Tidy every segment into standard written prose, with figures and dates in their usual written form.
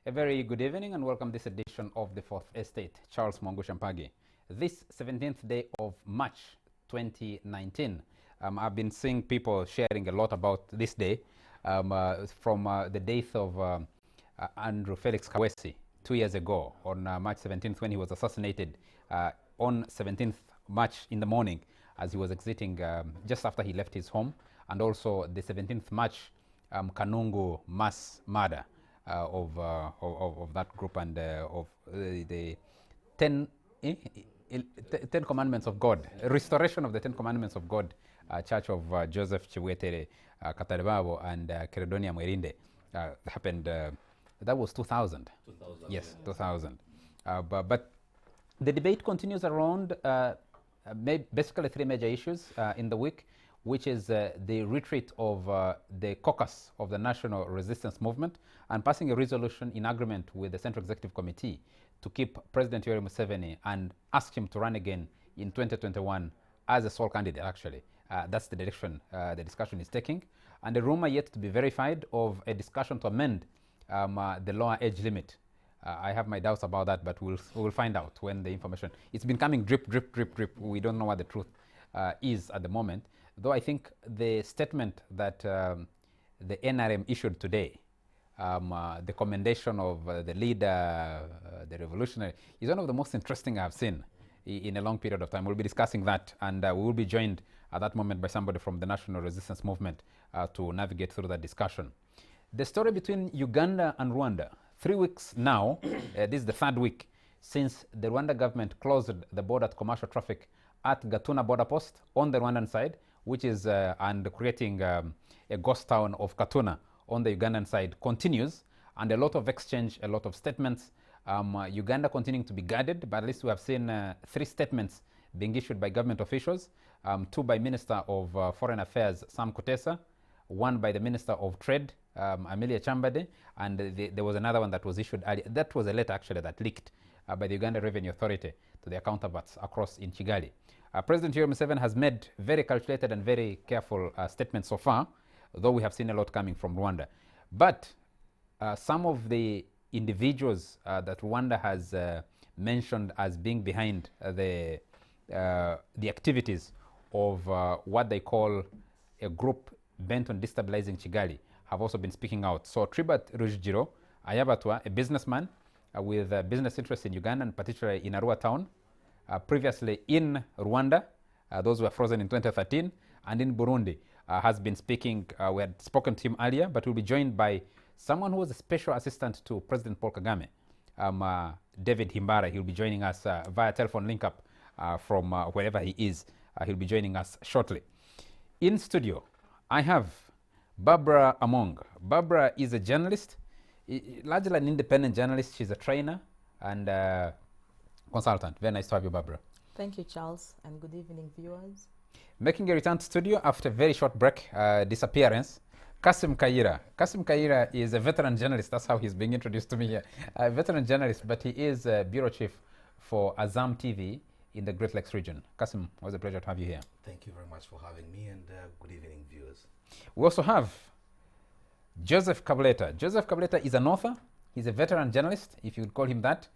A very good evening and welcome to this edition of the Fourth Estate. Charles Mwangu Shampagi. This 17th day of March 2019. I've been seeing people sharing a lot about this day from the death of Andrew Felix Kawesi 2 years ago on March 17th when he was assassinated on 17th March in the morning as he was exiting just after he left his home, and also the 17th March Kanungu mass murder of that group, and of the 10 Commandments of God, restoration of the 10 Commandments of God, Church of Joseph Chiwetere Kataribabo and Keredonia Mwerinde, happened, that was 2000. Yes, yeah. 2000. But the debate continues around basically three major issues in the week, which is the retreat of the caucus of the National Resistance Movement and passing a resolution in agreement with the Central Executive Committee to keep President Museveni and ask him to run again in 2021 as a sole candidate, actually. That's the direction the discussion is taking. And the rumor yet to be verified of a discussion to amend the lower age limit. I have my doubts about that, but we'll find out when the information... It's been coming drip, drip, drip, drip. We don't know what the truth is at the moment. Though I think the statement that the NRM issued today, the commendation of the leader, the revolutionary, is one of the most interesting I've seen in a long period of time. We'll be discussing that, and we will be joined at that moment by somebody from the National Resistance Movement to navigate through that discussion. The story between Uganda and Rwanda, 3 weeks now, this is the third week since the Rwanda government closed the border to commercial traffic at Gatuna border post on the Rwandan side, which is and creating a ghost town of Katuna on the Ugandan side continues, and a lot of exchange, a lot of statements. Uganda continuing to be guarded, but at least we have seen 3 statements being issued by government officials, 2 by Minister of Foreign Affairs Sam Kutesa, 1 by the Minister of Trade Amelia Chambade, and there was another one that was issued earlier. That was a letter actually that leaked by the Uganda Revenue Authority to their counterparts across in Kigali. President Museveni has made very calculated and very careful statements so far, though we have seen a lot coming from Rwanda. But some of the individuals that Rwanda has mentioned as being behind the activities of what they call a group bent on destabilizing Kigali have also been speaking out. So Tribert Rujugiro Ayabatwa, a businessman with business interests in Uganda and particularly in Arua town, previously in Rwanda, those were frozen in 2013, and in Burundi, has been speaking. We had spoken to him earlier, but we'll be joined by someone who was a special assistant to President Paul Kagame, David Himbara. He'll be joining us via telephone link up from wherever he is. He'll be joining us shortly. In studio, I have Barbara Among. Barbara is a journalist, largely an independent journalist. She's a trainer and consultant. Very nice to have you, Barbara. Thank you, Charles, and good evening, viewers. Making a return to studio after a very short break, disappearance, Kasim Kaira. Kasim Kaira is a veteran journalist. That's how he's being introduced to me here. A veteran journalist, but he is bureau chief for Azam TV in the Great Lakes region. Kasim, it was a pleasure to have you here. Thank you very much for having me, and good evening, viewers. We also have Joseph Kabuleta. Joseph Kabuleta is an author. He's a veteran journalist, if you would call him that.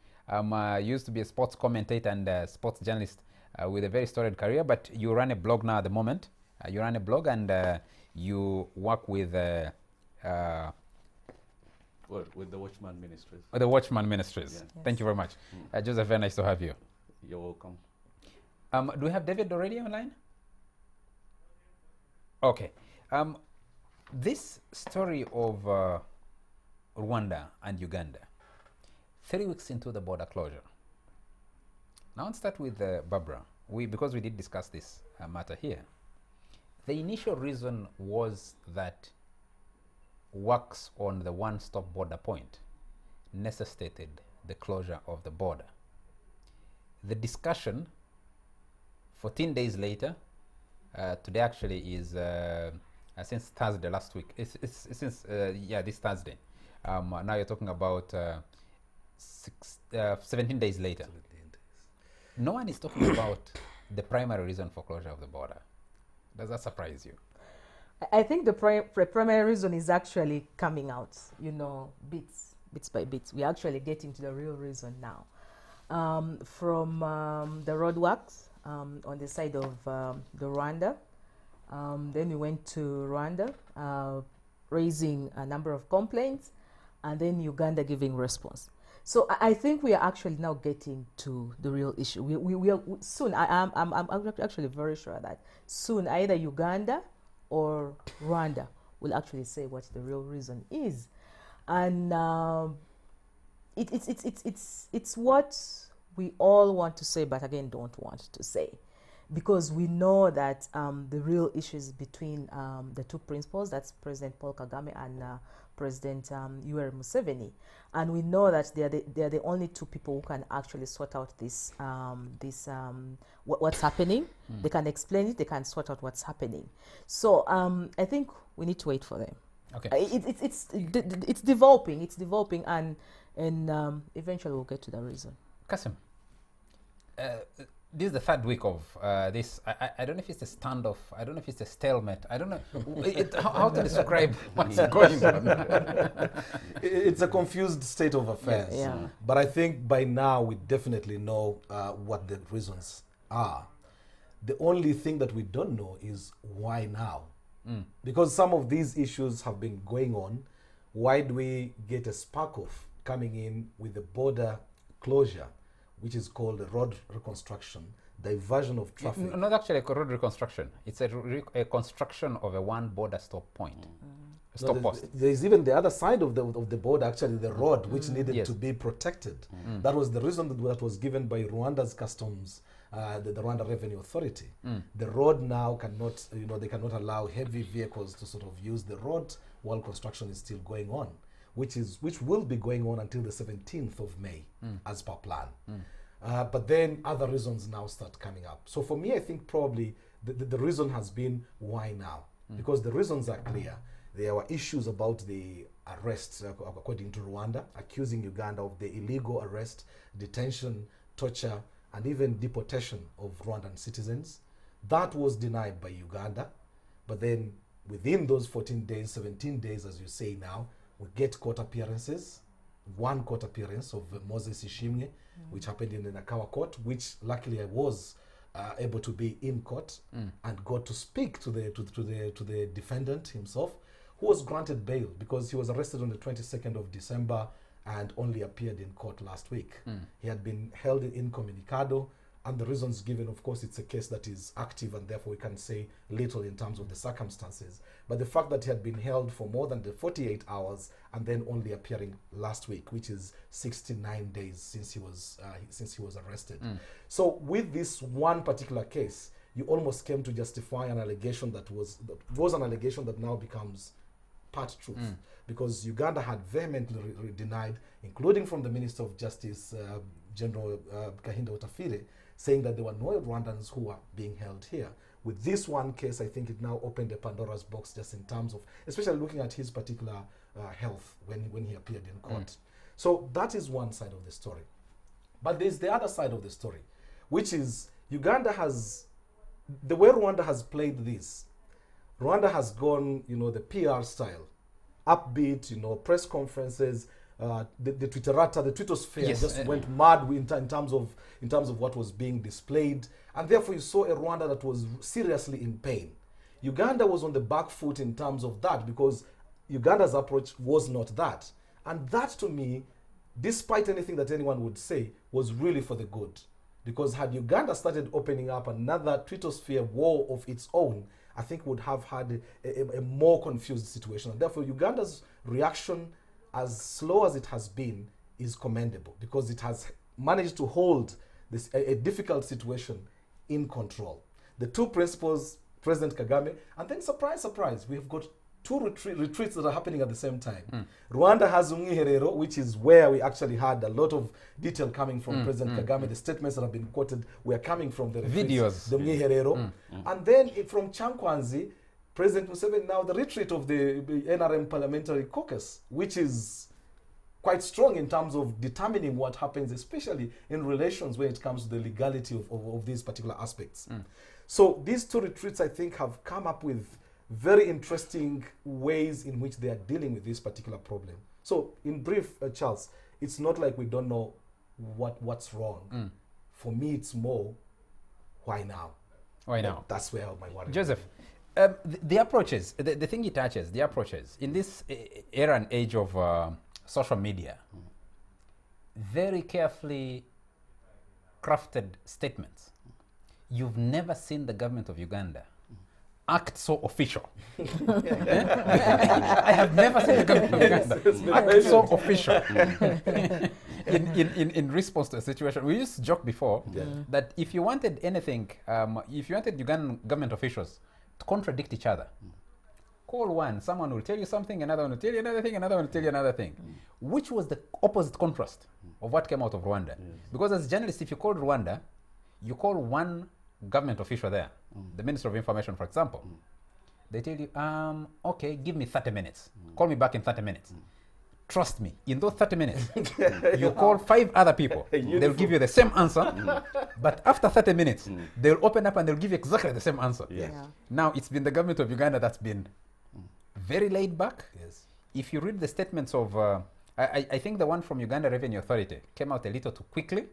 Used to be a sports commentator and sports journalist with a very storied career, but you run a blog now at the moment. You run a blog and you work with... with the Watchman Ministries. The Watchman Ministries. Yeah. Yes. Thank you very much. Joseph, very nice to have you. You're welcome. Do we have David already online? Okay. This story of Rwanda and Uganda, 3 weeks into the border closure. Now let's start with Barbara. Because we did discuss this matter here. The initial reason was that works on the one-stop border point necessitated the closure of the border. The discussion, 14 days later, today actually is since Thursday last week. It's since this Thursday. Now you're talking about 17 days later. 17 days. No one is talking about the primary reason for closure of the border. Does that surprise you? I think the primary reason is actually coming out, bits bits by bits. We're actually getting to the real reason now. From the roadworks on the side of the Rwanda. Then we went to Rwanda, raising a number of complaints, and then Uganda giving response. So I think we are actually now getting to the real issue. We are soon. I'm actually very sure that soon either Uganda or Rwanda will actually say what the real reason is, and it's what we all want to say, but again don't want to say, because we know that the real issues between the two principals, that's President Paul Kagame and President Yoweri Museveni, and we know that they are the only two people who can actually sort out this what's happening. They can explain it. They can sort out what's happening. So I think we need to wait for them. Okay. It's developing. It's developing, and eventually we'll get to the reason. Kasim, this is the third week of this. I don't know if it's a standoff. I don't know if it's a stalemate. I don't know how to describe what's going on. It's a confused state of affairs. Yeah. But I think by now we definitely know what the reasons are. The only thing that we don't know is why now. Because some of these issues have been going on. Why do we get a spark off coming in with the border closure, which is called a road reconstruction, diversion of traffic? Not actually a road reconstruction. It's a construction of a one border stop point. Stop post. There's even the other side of the border, actually the road, which needed to be protected. That was the reason that was given by Rwanda's customs, the Rwanda Revenue Authority. The road now cannot, they cannot allow heavy vehicles to sort of use the road while construction is still going on, which will be going on until the 17th of May, as per plan. But then other reasons now start coming up. So for me, I think probably the reason has been why now? Because the reasons are clear. There were issues about the arrests, according to Rwanda, accusing Uganda of the illegal arrest, detention, torture, and even deportation of Rwandan citizens. That was denied by Uganda. But then within those 14 days, 17 days, as you say now, we get court appearances. One court appearance of Moses Ishimwe, which happened in the Nakawa court, which luckily I was able to be in court and got to speak to the defendant himself, who was granted bail because he was arrested on the 22nd of December and only appeared in court last week. He had been held incommunicado, and the reasons given, of course, it's a case that is active, and therefore we can say little in terms of the circumstances. But the fact that he had been held for more than the 48 hours and then only appearing last week, which is 69 days since he was arrested. So with this one particular case, you almost came to justify an allegation that was an allegation that now becomes part truth, because Uganda had vehemently denied, including from the Minister of Justice, General Kahinda Otafire, saying that there were no Rwandans who were being held here. With this one case, I think it now opened a Pandora's box, just in terms of, especially looking at his particular health when he appeared in court. So that is one side of the story. But there's the other side of the story, which is Uganda has, the way Rwanda has played this, Rwanda has gone, the PR style, upbeat, press conferences, the Twitterata, the Twittersphere just went mad in terms of what was being displayed, and therefore you saw a Rwanda that was seriously in pain. Uganda was on the back foot in terms of that, because Uganda's approach was not that, and that to me, despite anything that anyone would say, was really for the good, because had Uganda started opening up another Twittersphere war of its own, I think would have had a more confused situation. And therefore, Uganda's reaction, as slow as it has been, is commendable, because it has managed to hold this a difficult situation in control. The two principals, President Kagame, and then surprise, surprise, we've got two retreats that are happening at the same time. Rwanda has Umwiherero, which is where we actually had a lot of detail coming from President Kagame. The statements that have been quoted were coming from the retreats, videos, the Umwiherero. And then from Chankwanzi, President Museveni, now the retreat of the NRM parliamentary caucus, which is quite strong in terms of determining what happens, especially in relations when it comes to the legality of these particular aspects. So these two retreats, I think, have come up with very interesting ways in which they are dealing with this particular problem. So, in brief, Charles, it's not like we don't know what's wrong. For me, it's more, why now? Why now? That's where my worry. Joseph, the approaches, the thing he touches, the approaches, in this era and age of social media, very carefully crafted statements. You've never seen the government of Uganda act so official. I have never seen the government of Uganda act so official in response to a situation. We used to joke before that if you wanted anything, if you wanted Ugandan government officials to contradict each other, call one, someone will tell you something, another one will tell you another thing, another one will tell you another thing, which was the opposite contrast of what came out of Rwanda. Because as journalists, if you call Rwanda, you call one government official there, the Minister of Information, for example, they tell you, okay, give me 30 minutes. Call me back in 30 minutes. Trust me, in those 30 minutes, you call 5 other people. They'll give you the same answer, but after 30 minutes, they'll open up and they'll give you exactly the same answer. Now, it's been the government of Uganda that's been very laid back. If you read the statements of, I think the one from Uganda Revenue Authority came out a little too quickly,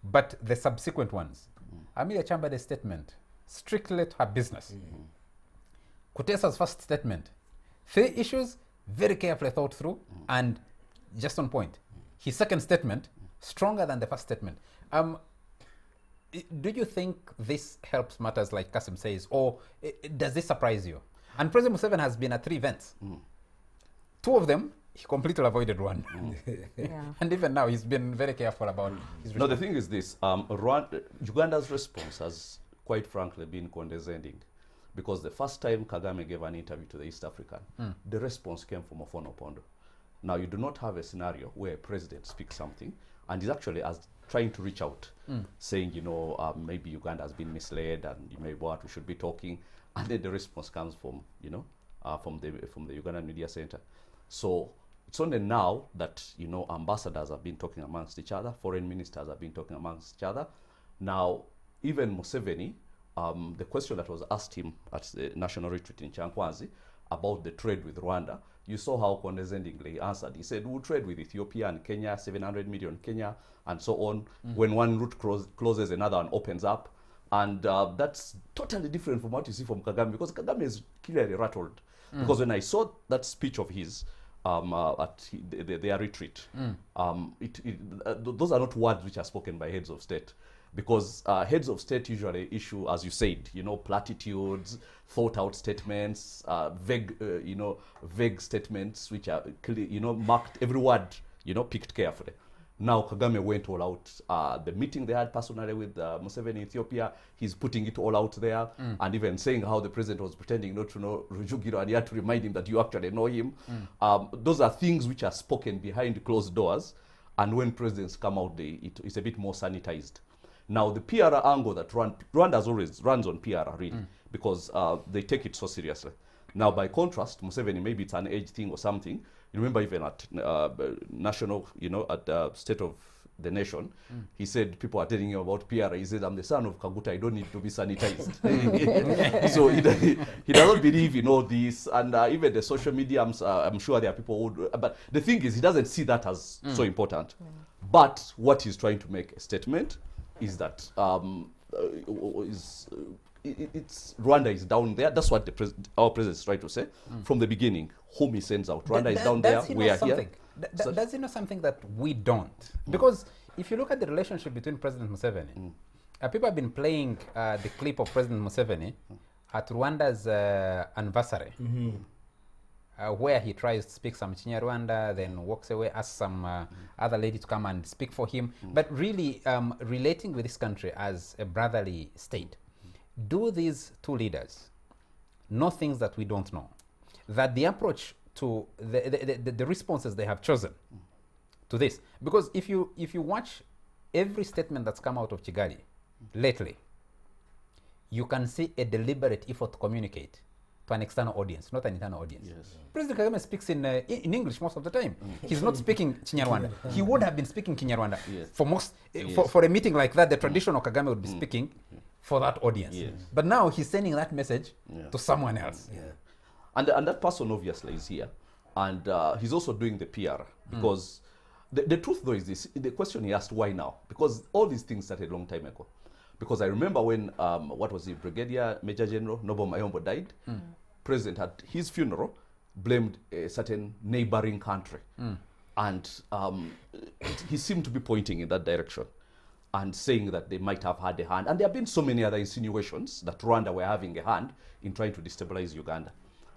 but the subsequent ones, Amelia Chamberlain's statement, strictly to her business. Kutesa's first statement, 3 issues, very carefully thought through and just on point. His second statement, stronger than the first statement. Do you think this helps matters, like Kasim says, or does this surprise you? And President Museveni has been at 3 events. 2 of them, he completely avoided one. And even now, he's been very careful about his response. No, the thing is this, Uganda's response has, quite frankly, been condescending. Because the first time Kagame gave an interview to the East African, the response came from Ofono Opondo. Now, you do not have a scenario where a president speaks something and is actually trying to reach out, saying, you know, maybe Uganda has been misled and maybe what we should be talking. And then the response comes from, you know, from the Ugandan Media Center. So it's only now that, you know, ambassadors have been talking amongst each other, foreign ministers have been talking amongst each other. Now, even Museveni, the question that was asked him at the national retreat in Chankwanzi about the trade with Rwanda, you saw how condescendingly he answered. He said, we'll trade with Ethiopia and Kenya, 700 million Kenya, and so on. When one route closes, another one opens up. And that's totally different from what you see from Kagame, because Kagame is clearly rattled. Because when I saw that speech of his at their retreat, those are not words which are spoken by heads of state. Because heads of state usually issue, as you said, you know, platitudes, thought-out statements, vague statements, which are clear, you know, marked, every word, you know, picked carefully. Now Kagame went all out. The meeting they had personally with Museveni in Ethiopia, he's putting it all out there, and even saying how the president was pretending not to know Rujugiro, and he had to remind him that you actually know him. Those are things which are spoken behind closed doors, and when presidents come out, it's a bit more sanitized. Now, the PR angle that Rwanda always runs on PR, really, because they take it so seriously. Now, by contrast, Museveni, maybe it's an age thing or something. You remember even at national, you know, at State of the Nation, he said, people are telling him about PR. He said, I'm the son of Kaguta, I don't need to be sanitized. So he doesn't believe in all this. And even the social media, I'm sure there are people who, but the thing is, he doesn't see that as so important. But what he's trying to make a statement is that Rwanda is down there. That's what our president is trying to say from the beginning. Whom he sends out. Rwanda is down there. We are here. Does he know something that we don't? Because if you look at the relationship between President Museveni, people have been playing the clip of President Museveni at Rwanda's anniversary, where he tries to speak some Chinyarwanda, then walks away, asks some other lady to come and speak for him. But really relating with this country as a brotherly state. Do these 2 leaders know things that we don't know? That the approach to the responses they have chosen to this, because if you watch every statement that's come out of Kigali lately, you can see a deliberate effort to communicate to an external audience, not an internal audience. President Kagame speaks in English most of the time. He's not speaking Kinyarwanda. He would have been speaking Kinyarwanda for most for a meeting like that. The traditional Kagame would be speaking for that audience. Yes. But now he's sending that message to someone else. Yeah. And that person obviously is here. And he's also doing the PR because the truth though is this, the question he asked, why now? Because all these things started a long time ago. Because I remember when, what was it, Brigadier Major General Nobo Mayombo died, President at his funeral blamed a certain neighboring country. And he seemed to be pointing in that direction and saying that they might have had a hand. And there have been so many other insinuations that Rwanda were having a hand in trying to destabilize Uganda.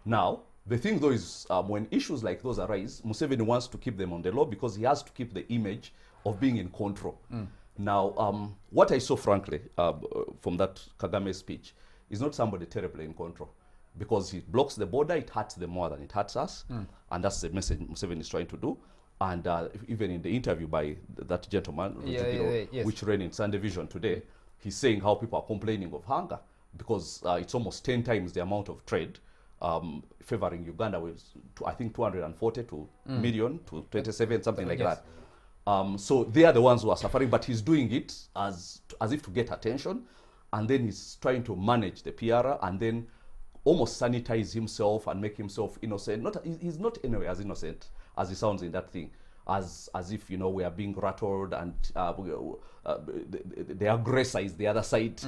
Now, the thing though is when issues like those arise, Museveni wants to keep them on the low because he has to keep the image of being in control. Now, what I saw frankly from that Kagame speech is not somebody terribly in control, because he blocks the border, it hurts them more than it hurts us. And that's the message Museveni is trying to do. And even in the interview by that gentleman, yes. which ran in Sunday Vision today, he's saying how people are complaining of hunger because it's almost 10 times the amount of trade favoring Uganda with, I think, 240 to million to 27, something like that. So they are the ones who are suffering, but he's doing it as if to get attention, and then he's trying to manage the PR and then almost sanitize himself and make himself innocent. He's not anyway as innocent as he sounds in that thing, as if, you know, we are being rattled and the aggressor is the other side.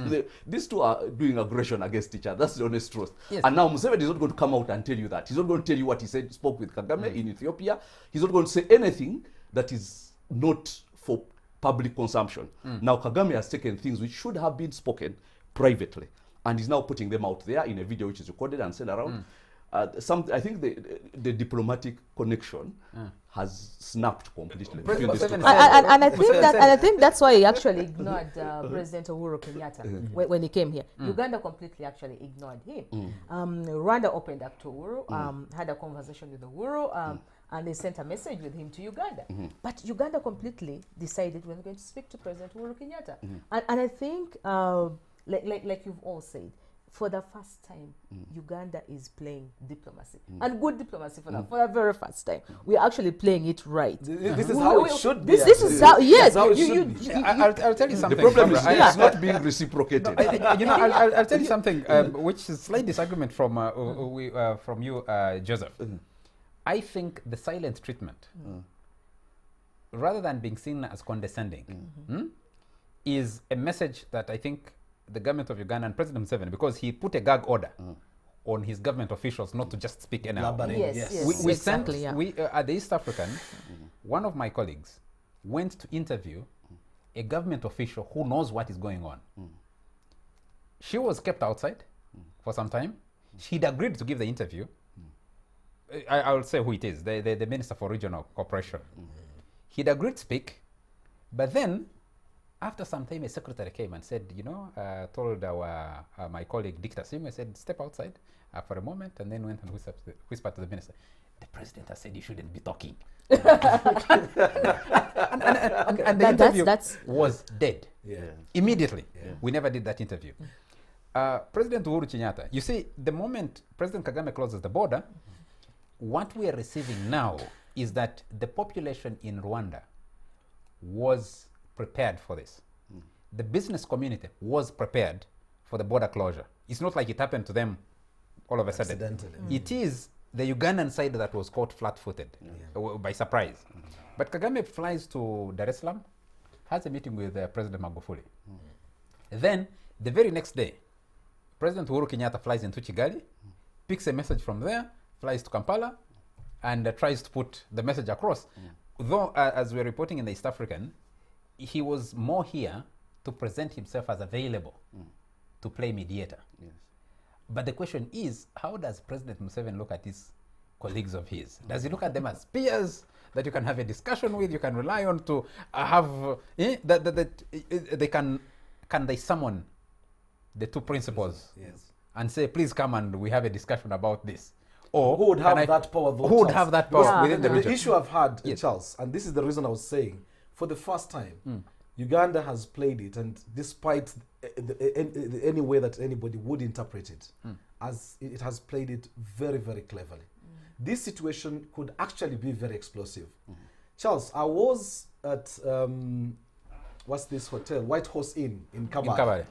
These two are doing aggression against each other. That's the honest truth. Yes. And now Museveni is not going to come out and tell you that. He's not going to tell you what he said, spoke with Kagame in Ethiopia. He's not going to say anything that is not for public consumption. Now Kagame has taken things which should have been spoken privately, and he's now putting them out there in a video which is recorded and sent around. I think the diplomatic connection has snapped completely between these two. And I think that's why he actually ignored President Uhuru Kenyatta when he came here. Uganda completely actually ignored him. Rwanda opened up to Uhuru, had a conversation with Uhuru, and they sent a message with him to Uganda. But Uganda completely decided we're going to speak to President Uhuru Kenyatta. And I think, like you've all said, for the first time, Uganda is playing diplomacy, and good diplomacy for the very first time. We're actually playing it right. This is how it should be. This is how, yes. How it should be. I'll tell you something. The problem is Sandra, it's not being reciprocated. I'll tell you something, which is slight disagreement from you, Joseph. I think the silent treatment, rather than being seen as condescending, is a message that I think the government of Uganda and President Museveni, because he put a gag order on his government officials not to just speak anyhow. We exactly, sent, at the East African, one of my colleagues went to interview a government official who knows what is going on. She was kept outside for some time. She'd agreed to give the interview. I will say who it is, the Minister for Regional Cooperation. He'd agreed to speak, but then after some time, a secretary came and said, told my colleague Dictor Simu, said, step outside for a moment, and then went and whispered to the minister, the president has said you shouldn't be talking. and the interview was dead. Immediately. We never did that interview. President Uhuru Kenyatta, you see, the moment President Kagame closes the border, what we are receiving now is that the population in Rwanda was prepared for this. The business community was prepared for the border closure. It's not like it happened to them all of a sudden. It is the Ugandan side that was caught flat-footed by surprise. But Kagame flies to Dar es Salaam, has a meeting with President Magufuli. Then, the very next day, President Uhuru Kenyatta flies into Kigali, picks a message from there, flies to Kampala, and tries to put the message across. Though, as we're reporting in the East African, he was more here to present himself as available to play mediator. But the question is, how does President Museveni look at these colleagues of his? Does he look at them as peers that you can have a discussion with, you can rely on to have, that can they summon the two principals and say, please come and we have a discussion about this? Or who would have that power? Who would have that power within the region? The issue I've had, Charles, and this is the reason I was saying, for the first time, Uganda has played it, and despite any way that anybody would interpret it, as it has played it very, very cleverly. This situation could actually be very explosive. Charles, I was at, what's this hotel? White Horse Inn in Kabale.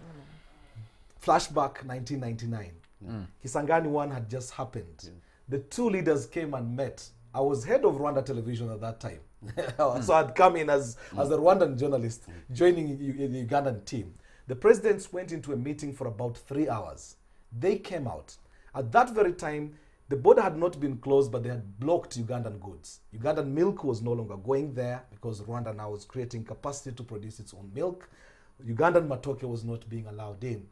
Flashback 1999. Kisangani 1 had just happened. The two leaders came and met. I was head of Rwanda television at that time. So I'd come in as a Rwandan journalist, joining the Ugandan team. The presidents went into a meeting for about 3 hours. They came out. At that very time, the border had not been closed, but they had blocked Ugandan goods. Ugandan milk was no longer going there because Rwanda now was creating capacity to produce its own milk. Ugandan matoke was not being allowed in.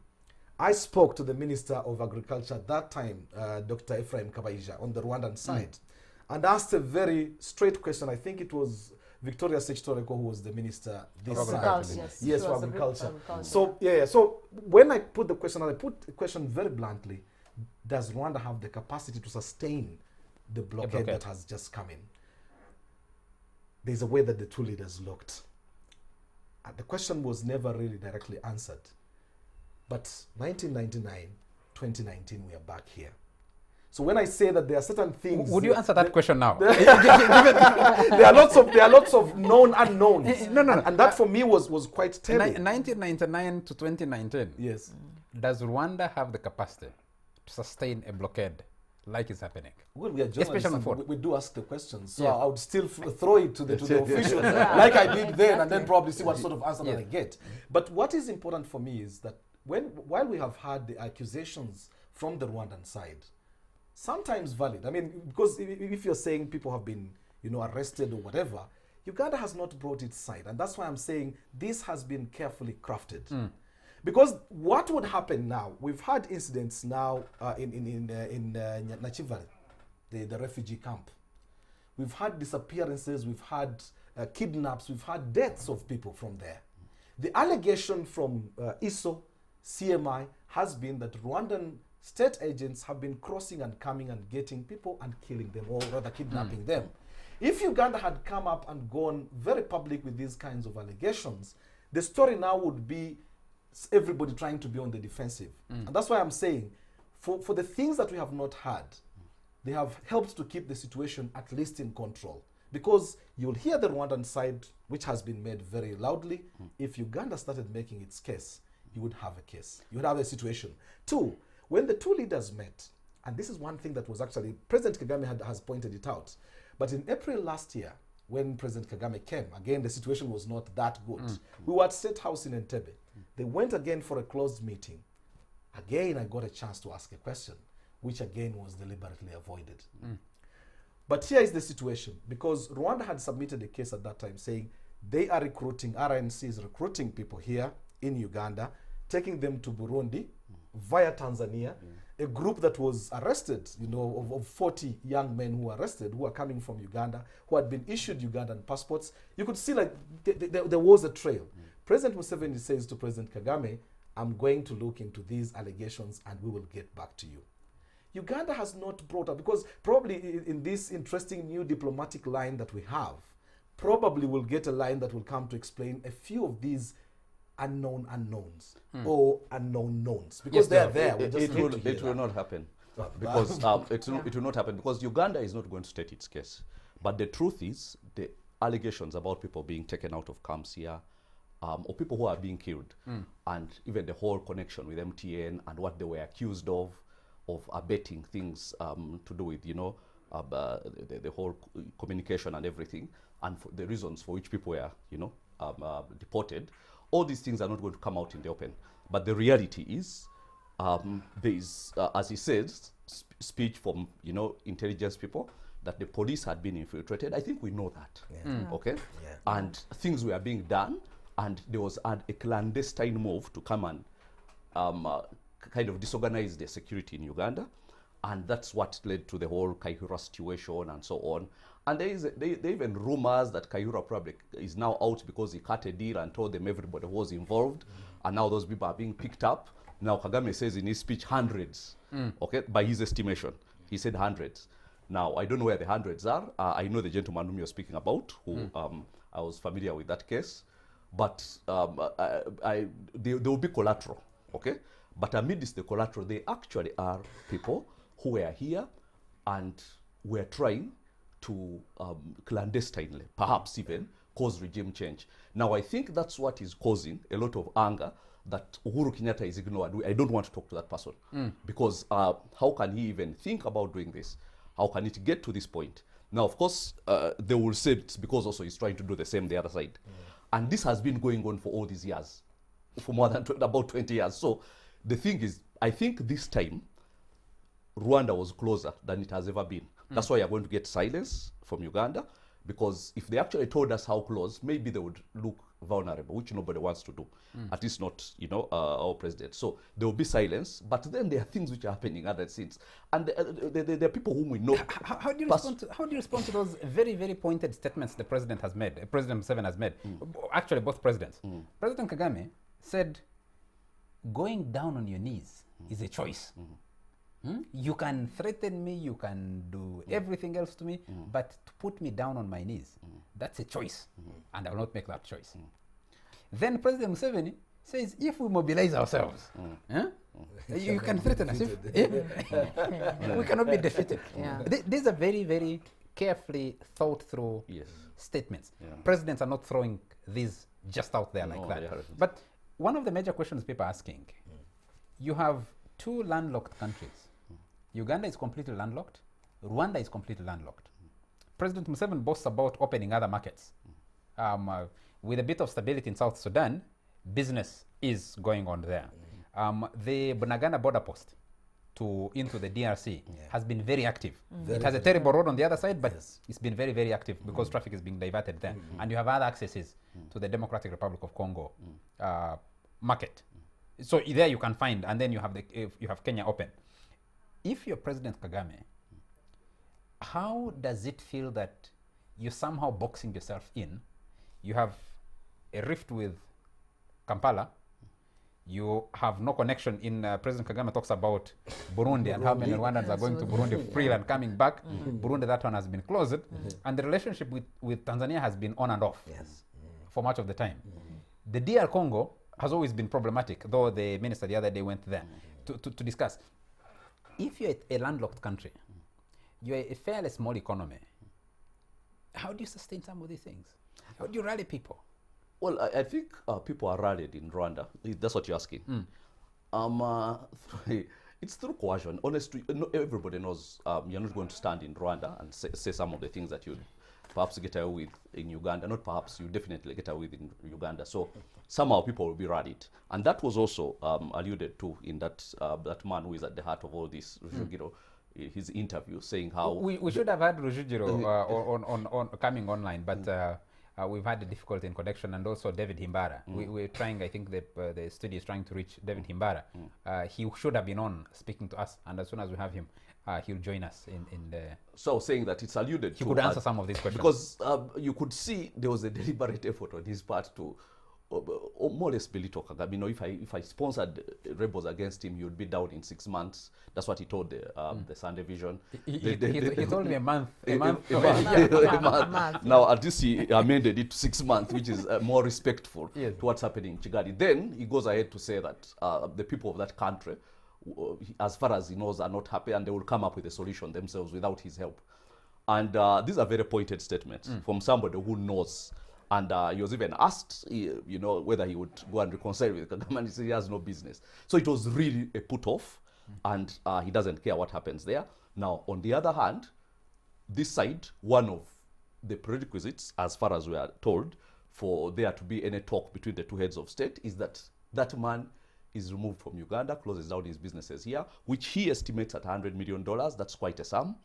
I spoke to the Minister of Agriculture at that time, Dr. Ephraim Kabaija, on the Rwandan side, and asked a very straight question. I think it was Victoria Sechtoreko who was the minister this side. Yes, for agriculture. So, so when I put the question, and I put the question very bluntly, does Rwanda have the capacity to sustain the blockade that has just come in? There's a way that the two leaders looked. And the question was never really directly answered. But 1999, 2019, we are back here. So when I say that there are certain things, would you answer that question now? there are lots of known unknowns. And that for me was quite telling. 1999 to 2019. Yes. Does Rwanda have the capacity to sustain a blockade like is happening? Well, we are journalists, Especially we do ask the questions, so I would still throw it to the officials, like I did then, and then probably see what sort of answer that I get. But what is important for me is that while we have had the accusations from the Rwandan side, sometimes valid. I mean, because if you're saying people have been, arrested or whatever, Uganda has not brought its side, and that's why I'm saying this has been carefully crafted. Because what would happen now? We've had incidents now in Nachivari, the refugee camp. We've had disappearances, we've had kidnaps, we've had deaths of people from there. The allegation from ISO, CMI, has been that Rwandan state agents have been crossing and coming and getting people and killing them, or rather kidnapping them. If Uganda had come up and gone very public with these kinds of allegations, the story now would be everybody trying to be on the defensive. And that's why I'm saying, for the things that we have not had, they have helped to keep the situation at least in control. Because you'll hear the Rwandan side, which has been made very loudly. If Uganda started making its case, you would have a case. You would have a situation. Two, when the two leaders met, and this is one thing that was actually, President Kagame has pointed it out, but in April last year, when President Kagame came, again, the situation was not that good. We were at State House in Entebbe. They went again for a closed meeting. Again, I got a chance to ask a question, which again was deliberately avoided. But here is the situation, because Rwanda had submitted a case at that time saying they are recruiting, RNC is recruiting people here in Uganda, taking them to Burundi via Tanzania, a group that was arrested, of 40 young men who were arrested, who are coming from Uganda, who had been issued Ugandan passports. You could see like there was a trail. President Museveni says to President Kagame, I'm going to look into these allegations and we will get back to you. Uganda has not brought up, because probably in this interesting new diplomatic line that we have, probably we'll get a line that will come to explain a few of these unknown unknowns or unknown knowns, because they're there. It will not happen. Because it will not happen because Uganda is not going to state its case. But the truth is, the allegations about people being taken out of camps here, or people who are being killed, and even the whole connection with MTN and what they were accused of abetting things to do with, the whole communication and everything, and for the reasons for which people were, deported. All these things are not going to come out in the open. But the reality is, there is, as he says, speech from, intelligence people, that the police had been infiltrated. I think we know that, okay? Yeah. And things were being done, and there was a clandestine move to come and kind of disorganize the security in Uganda. And that's what led to the whole Kaihura situation and so on. And there are even rumors that Kaihura probably is now out because he cut a deal and told them everybody was involved. And now those people are being picked up. Now Kagame says in his speech hundreds, okay, by his estimation. He said hundreds. Now, I don't know where the hundreds are. I know the gentleman whom you're speaking about, who I was familiar with that case. But they will be collateral, okay? But amidst the collateral, they actually are people who were here and were trying to clandestinely, perhaps even, cause regime change. Now, I think that's what is causing a lot of anger, that Uhuru Kenyatta is ignored. I don't want to talk to that person because how can he even think about doing this? How can it get to this point? Now, of course, they will say it's because also he's trying to do the same the other side. And this has been going on for all these years, for more than about 20 years. So the thing is, I think this time, Rwanda was closer than it has ever been. That's why you're going to get silence from Uganda, because if they actually told us how close, maybe they would look vulnerable, which nobody wants to do, at least not, you know, our president. So there will be silence, but then there are things which are happening other scenes, and there are people whom we know. How do you respond to those very, very pointed statements the president has made, President Museveni has made? Actually, both presidents. President Kagame said, going down on your knees is a choice. You can threaten me, you can do everything else to me, but to put me down on my knees, that's a choice, and I will not make that choice. Then President Museveni says, if we mobilize ourselves, you can threaten us. We cannot be defeated. These are very, very carefully thought through statements. Presidents are not throwing these just out there like that. But one of the major questions people are asking, you have two landlocked countries. Uganda is completely landlocked. Rwanda is completely landlocked. President Museveni boasts about opening other markets. With a bit of stability in South Sudan, business is going on there. The Bunagana border post into the DRC has been very active. It has a terrible road on the other side, but it's been very, very active because traffic is being diverted there. And you have other accesses to the Democratic Republic of Congo market. So there you can find, and then you have Kenya open. If you're President Kagame, how does it feel that you're somehow boxing yourself in? You have a rift with Kampala. You have no connection in, President Kagame talks about Burundi and how many Rwandans are going to Burundi free and coming back. Burundi, that one has been closed. And the relationship with Tanzania has been on and off for much of the time. The DR Congo has always been problematic, though the minister the other day went there to discuss. If you're a landlocked country, you're a fairly small economy, how do you sustain some of these things? How do you rally people? Well, I think people are rallied in Rwanda. That's what you're asking. It's through coercion. Honestly, everybody knows you're not going to stand in Rwanda and say some of the things that you perhaps get away with in Uganda. Not perhaps, you definitely get away with in Uganda. So somehow people will be rallied. And that was also alluded to in that man who is at the heart of all this, Rujugiro, his interview, saying how... We should have had Rujugiro on coming online, but we've had a difficulty in connection, and also David Himbara. We're trying, I think the studio is trying to reach David Himbara. He should have been on speaking to us, and as soon as we have him, he'll join us in the... So saying that it's alluded to... He could answer some of these questions. Because you could see there was a deliberate effort on his part to more or less belittle Kagame. You know, if I sponsored rebels against him, he would be down in 6 months. That's what he told the Sunday Vision. He told me a month. Now, at least he amended it to 6 months, which is more respectful to what's happening in Kigali. Then he goes ahead to say that the people of that country, as far as he knows, are not happy, and they will come up with a solution themselves without his help. And these are very pointed statements from somebody who knows. And he was even asked, you know, whether he would go and reconcile with Kagame, and he said he has no business. So it was really a put-off, and he doesn't care what happens there. Now, on the other hand, this side, one of the prerequisites, as far as we are told, for there to be any talk between the two heads of state is that that man is removed from Uganda, closes down his businesses here, which he estimates at $100 million. That's quite a sum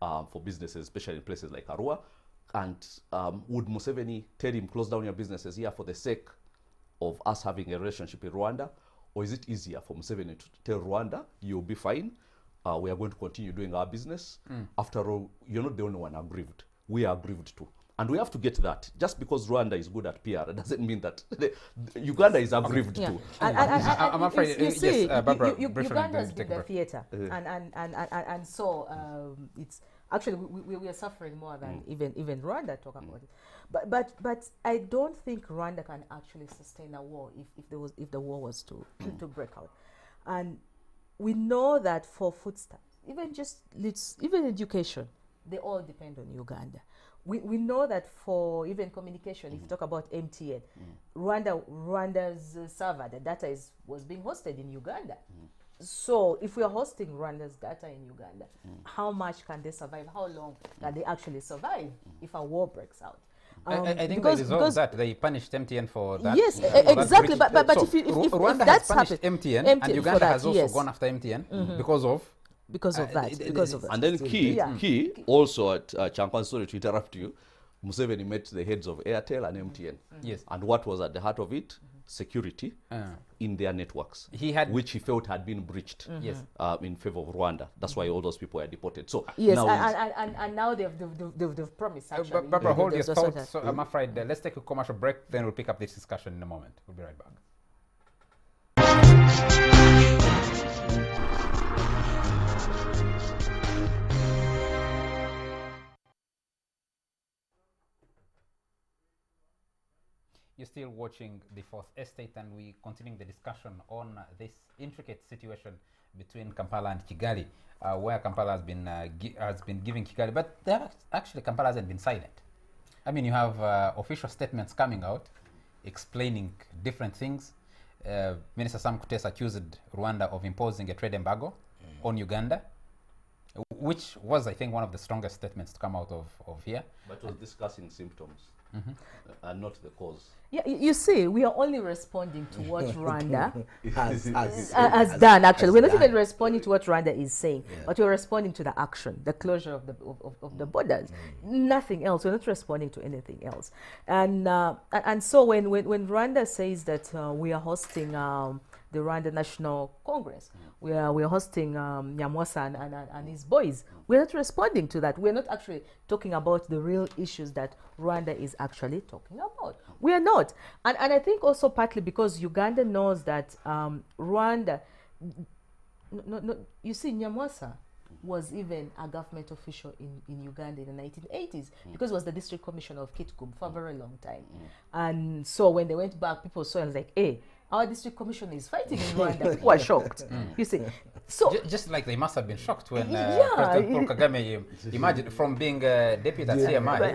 for businesses, especially in places like Arua. And would Museveni tell him, close down your businesses here for the sake of us having a relationship in Rwanda? Or is it easier for Museveni to tell Rwanda, you'll be fine, we are going to continue doing our business? After all, you're not the only one aggrieved. We are aggrieved too. And we have to get that. Just because Rwanda is good at PR, it doesn't mean that Uganda is aggrieved too. I'm afraid, you see, Barbara, Uganda has been the theater. And so it's... Actually, we are suffering more than even Rwanda talk about it. But I don't think Rwanda can actually sustain a war if the war was to break out. And we know that for foodstuffs, even education, they all depend on Uganda. We know that for even communication, if you talk about MTN, Rwanda's server, the data was being hosted in Uganda. So if we are hosting Rwanda's data in Uganda, how much can they survive? How long can they actually survive if a war breaks out? I think they resolved that. They punished MTN for that. Yes, for exactly. that But so if Rwanda that's has punished happened, MTN, and Uganda for that, has also yes. gone after MTN because of that. And then key also at Chankwan, sorry to interrupt you, Museveni met the heads of Airtel and MTN. Yes. And what was at the heart of it? Security in their networks, which he felt had been breached yes. In favor of Rwanda. That's why all those people were deported. So yes, now and now they've promised actually. Barbara, hold your thoughts. So I'm afraid let's take a commercial break, then we'll pick up this discussion in a moment. We'll be right back. You're still watching The Fourth Estate, and we're continuing the discussion on this intricate situation between Kampala and Kigali, where Kampala has been giving Kigali, but actually Kampala hasn't been silent. I mean, you have official statements coming out explaining different things. Minister Sam Kutesa accused Rwanda of imposing a trade embargo on Uganda, which was, I think, one of the strongest statements to come out of here. But was discussing symptoms and not the cause. Yeah, you see, we are only responding to what Rwanda has done. Actually, we're not even responding to what Rwanda is saying, but we're responding to the action, the closure of the borders. Nothing else. We're not responding to anything else. And so when Rwanda says that we are hosting the Rwanda National Congress, we are hosting Nyamwasa and his boys, we're not responding to that. We're not actually talking about the real issues that Rwanda is actually talking about. We are not. And I think also partly because Uganda knows that Rwanda, you see, Nyamwasa was even a government official in Uganda in the 1980s because it was the district commissioner of Kitgum for a very long time. And so when they went back, people saw and like, hey, our district commissioner is fighting in Rwanda. People were shocked. You see, so just like they must have been shocked when President Paul Kagame, imagine from being deputy at CMI,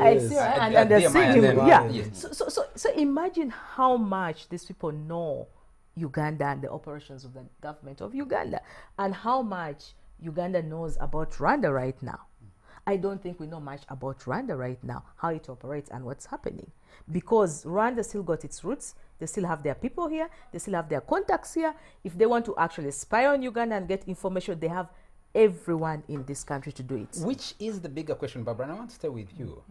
and they're seeing him. Yeah. Yes. So imagine how much these people know Uganda and the operations of the government of Uganda, and how much Uganda knows about Rwanda right now. I don't think we know much about Rwanda right now, how it operates and what's happening. Because Rwanda still got its roots, they still have their people here, they still have their contacts here. If they want to actually spy on Uganda and get information, they have everyone in this country to do it. Which is the bigger question, Barbara, and I want to stay with you.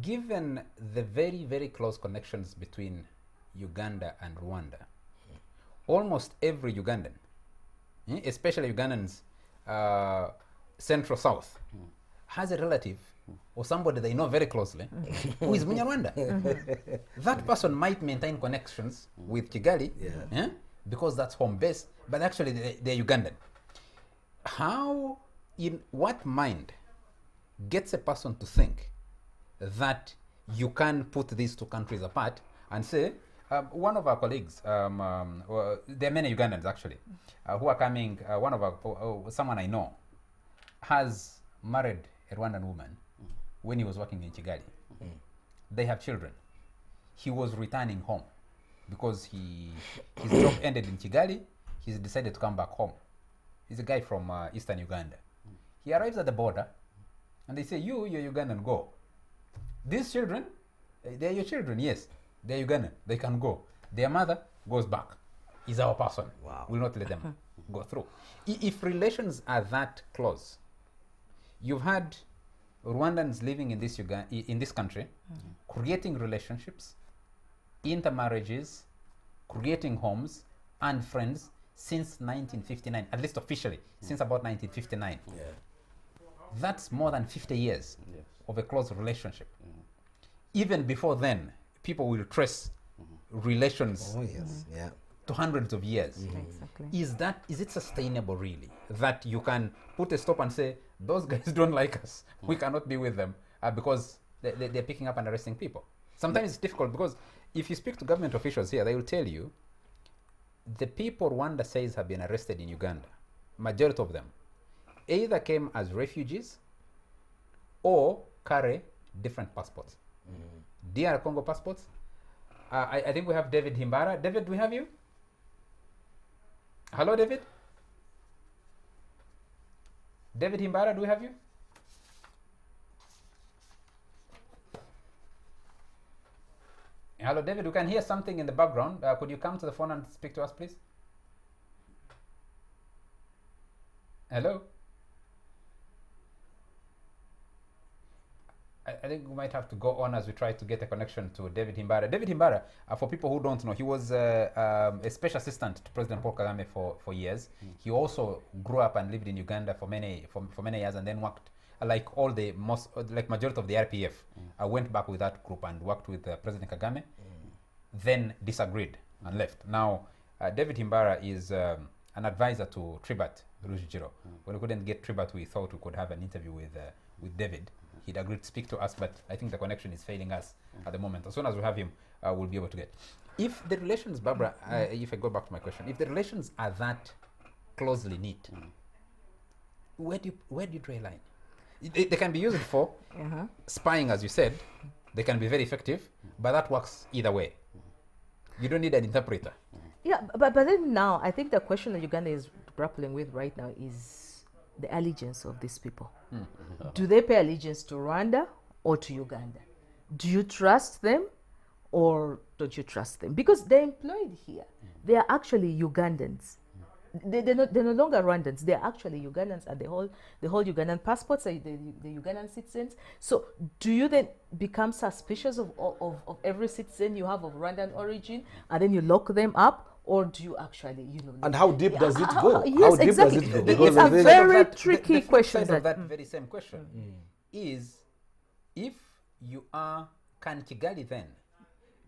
Given the very, very close connections between Uganda and Rwanda, almost every Ugandan, especially Ugandans Central South, has a relative or somebody they know very closely who is Munyarwanda. That person might maintain connections with Kigali because that's home base, but actually they're Ugandan. How, in what mind gets a person to think that you can put these two countries apart and say, one of our colleagues, there are many Ugandans actually, who are coming, someone I know has married a Rwandan woman when he was working in Kigali. They have children. He was returning home because his job ended in Kigali. He's decided to come back home. He's a guy from eastern Uganda. He arrives at the border and they say, you're Ugandan, go. These children, they're your children, yes. They're Ugandan, they can go. Their mother goes back. Is our person. Wow. We'll not let them go through. If relations are that close, you've had Rwandans living in this country, creating relationships, intermarriages, creating homes and friends since 1959, at least officially, since about 1959. Yeah. That's more than 50 years of a close relationship. Even before then, people will trace relations to hundreds of years. Exactly. Is it sustainable really that you can put a stop and say, those guys don't like us, we cannot be with them because they're picking up and arresting people? Sometimes it's difficult because if you speak to government officials here, they will tell you the people Rwanda says have been arrested in Uganda, majority of them either came as refugees or carry different passports. DR Congo passports. I think we have David Himbara. David, do we have you? Hello, David? David Himbara, do we have you? Hello, David, we can hear something in the background. Could you come to the phone and speak to us, please? Hello? I think we might have to go on as we try to get a connection to David Himbara. David Himbara, for people who don't know, he was a special assistant to President Paul Kagame for years. He also grew up and lived in Uganda for many years, and then worked like majority of the RPF. I went back with that group and worked with President Kagame. Then disagreed and left. Now, David Himbara is an advisor to Tribat Rujugiro. When we couldn't get Tribat, we thought we could have an interview with David. He'd agreed to speak to us, but I think the connection is failing us at the moment. As soon as we have him, we'll be able to get. If the relations, Barbara, if I go back to my question, if the relations are that closely knit, where do you draw a line? They can be used for spying, as you said. They can be very effective, but that works either way. You don't need an interpreter. Yeah, but then now, I think the question that Uganda is grappling with right now is the allegiance of these people. Do they pay allegiance to Rwanda or to Uganda? Do you trust them or don't you trust them? Because they're employed here. They are actually Ugandans. They're no longer Rwandans. They're actually Ugandans, and they hold Ugandan passports, the Ugandan citizens. So do you then become suspicious of every citizen you have of Rwandan origin, and then you lock them up? Or do you actually, And how deep does it go? Yes, how deep exactly. does it go? It's a very tricky the question. Side of that very same question is, if you are, can Kigali then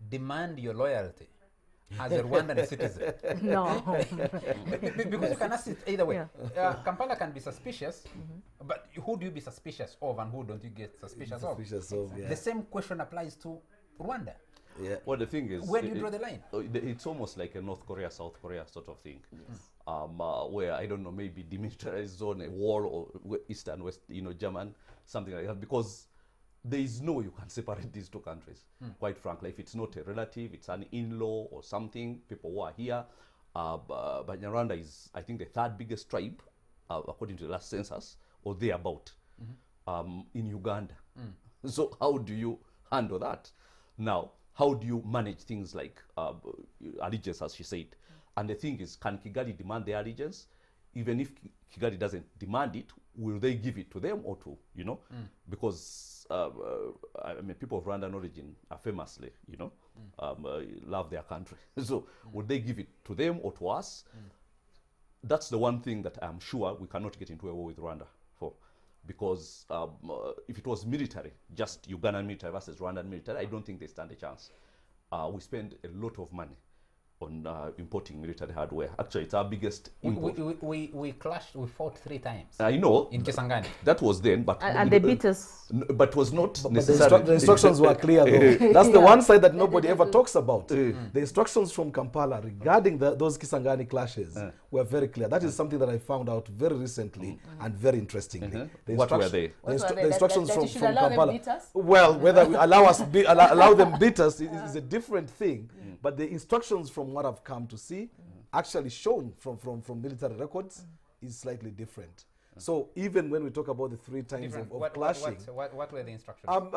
demand your loyalty as a Rwandan citizen? No. Because you can ask it either way. Kampala can be suspicious, but who do you be suspicious of and who don't you get suspicious of? The same question applies to Rwanda. Yeah. Well, the thing is, where do you draw the line? It's almost like a North Korea, South Korea sort of thing, where I don't know, maybe demilitarized zone, a wall, or East and West, German, something like that, because there is no way you can separate these two countries. Quite frankly, if it's not a relative, it's an in-law or something. People who are here, but Rwanda is, I think, the third biggest tribe, according to the last census, or thereabout, in Uganda. So how do you handle that? Now, how do you manage things like allegiance, as she said? And the thing is, can Kigali demand their allegiance? Even if Kigali doesn't demand it, will they give it to them or to, Because, people of Rwandan origin are famously, love their country. So would they give it to them or to us? That's the one thing that I'm sure we cannot get into a war with Rwanda for. Because if it was military, just Ugandan military versus Rwandan military, I don't think they stand a chance. We spend a lot of money on importing military hardware. Actually, it's our biggest import. We clashed, we fought 3 times. I know. In Kisangani. That was then, but... And they beat us. But was not but necessarily... the instructions were clear, though. That's the one side that nobody ever talks about. The instructions from Kampala regarding those Kisangani clashes were very clear. That is something that I found out very recently and very interestingly. What were they? The instructions that from you should allow them Kampala. beat us? Well, whether we allow them beat us is a different thing. But the instructions, from what I've come to see, actually shown from military records, is slightly different. So even when we talk about the 3 times of clashing, what were the instructions? I'm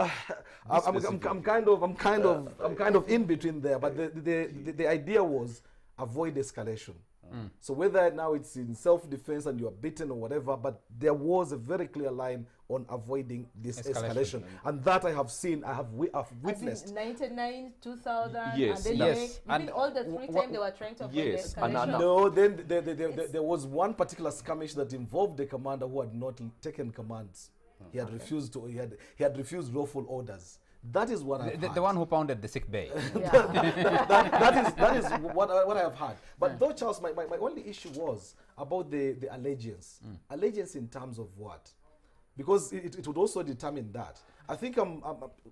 kind of in between there. But the idea was avoid escalation. So whether now it's in self-defense and you are beaten or whatever, but there was a very clear line on avoiding this escalation. And that I have seen, I've witnessed. As in 99, 2000, yes, and then yes. you mean all the 3 times they were trying to avoid yes, the escalation? No, then there was one particular skirmish that involved the commander who had not taken commands. He had refused to. He had refused lawful orders. That is what I've heard. The one who pounded the sick bay. that is what I have heard. But though, Charles, my only issue was about the allegiance. Allegiance in terms of what? Because it would also determine that. I think I'm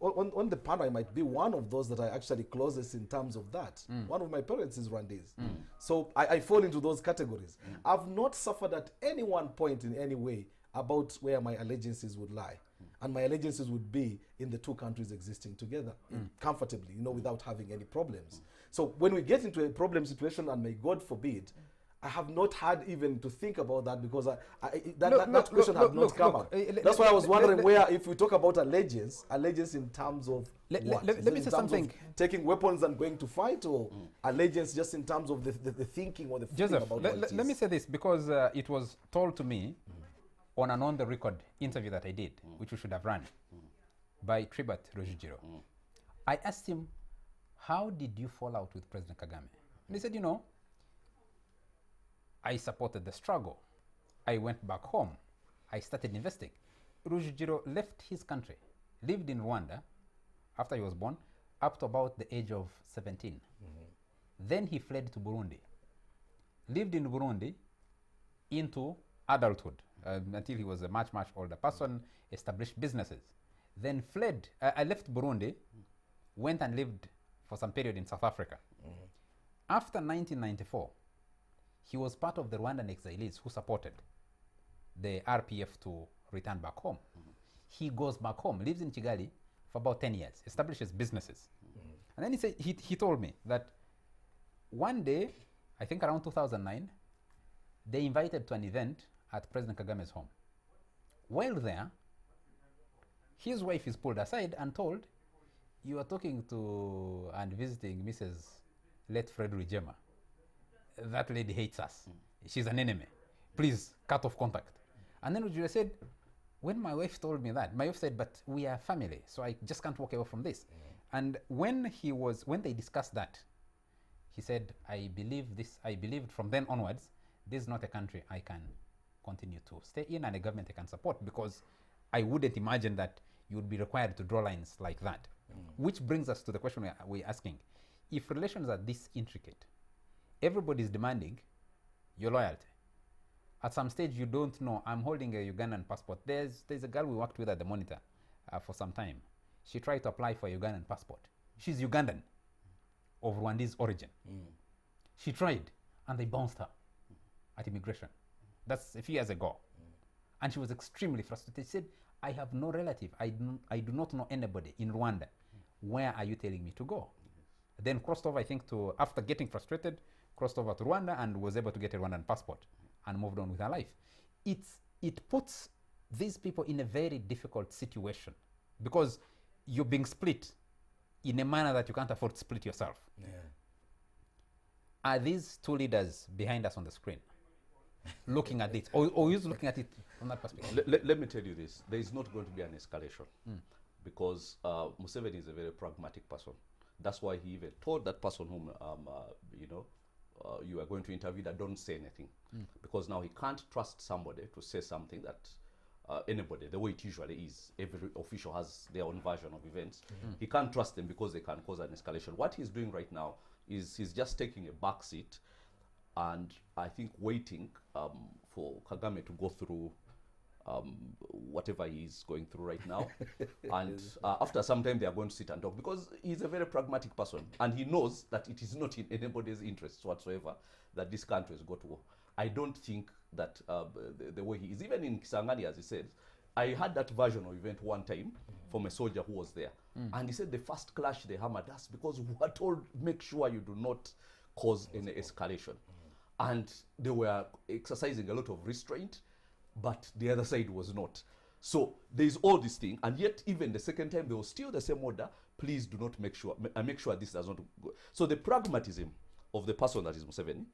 on the panel, I might be one of those that are actually closest in terms of that. One of my parents is Rwandese. So I fall into those categories. I've not suffered at any one point in any way about where my allegiances would lie. and my allegiances would be in the two countries existing together comfortably, without having any problems. So when we get into a problem situation, and may God forbid, I have not had even to think about that, because that question had not come up. That's why I was wondering where, if we talk about allegiance in terms of what? Let me say something. Taking weapons and going to fight, or allegiance just in terms of the thinking or the feeling Joseph, about what it is? let me say this, because it was told to me on an on-the-record interview that I did, which we should have run, by Tribat Rujugiro. I asked him, how did you fall out with President Kagame? And he said, I supported the struggle. I went back home. I started investing. Rujugiro left his country, lived in Rwanda after he was born, up to about the age of 17. Then he fled to Burundi. Lived in Burundi into adulthood until he was a much, much older person, established businesses. Then fled. I left Burundi, went and lived for some period in South Africa. After 1994, he was part of the Rwandan exiles who supported the RPF to return back home. He goes back home, lives in Kigali for about 10 years, establishes businesses. And then he said, he told me that one day, I think around 2009, they invited to an event at President Kagame's home. While there, his wife is pulled aside and told, you are talking to and visiting Mrs. Late Fred Rwigema. That lady hates us. She's an enemy. Please cut off contact. And then Rujugiro said, when my wife told me that, my wife said, but we are family, so I just can't walk away from this. And when they discussed that, he said, I believed from then onwards, this is not a country I can continue to stay in and a government I can support, because I wouldn't imagine that you would be required to draw lines like that. Which brings us to the question we're asking. If relations are this intricate, everybody is demanding your loyalty. At some stage, you don't know. I'm holding a Ugandan passport. There's a girl we worked with at the Monitor for some time. She tried to apply for a Ugandan passport. She's Ugandan of Rwandese origin. She tried, and they bounced her at immigration. That's a few years ago. And she was extremely frustrated. She said, I have no relative. I do not know anybody in Rwanda. Where are you telling me to go? Then crossed over, I think, after getting frustrated, crossed over to Rwanda and was able to get a Rwandan passport and moved on with her life. It puts these people in a very difficult situation, because you're being split in a manner that you can't afford to split yourself. Are these two leaders behind us on the screen looking at it, or is looking at it from that perspective? Let me tell you this. There is not going to be an escalation, because Museveni is a very pragmatic person. That's why he even told that person whom you are going to interview that don't say anything, because now he can't trust somebody to say something that anybody, the way it usually is, every official has their own version of events. He can't trust them because they can cause an escalation. What he's doing right now is he's just taking a back seat, and I think waiting for Kagame to go through whatever he's going through right now. And after some time, they are going to sit and talk, because he's a very pragmatic person, and he knows that it is not in anybody's interests whatsoever that this country has got to war. I don't think that the way he is, even in Kisangani, as he said, I had that version of event one time from a soldier who was there. And he said the first clash they hammered us because we were told, make sure you do not cause any escalation. And they were exercising a lot of restraint, but the other side was not. So there's all this thing, and yet even the second time there was still the same order, please do not make sure this does not go. So the pragmatism of the person that is Museveni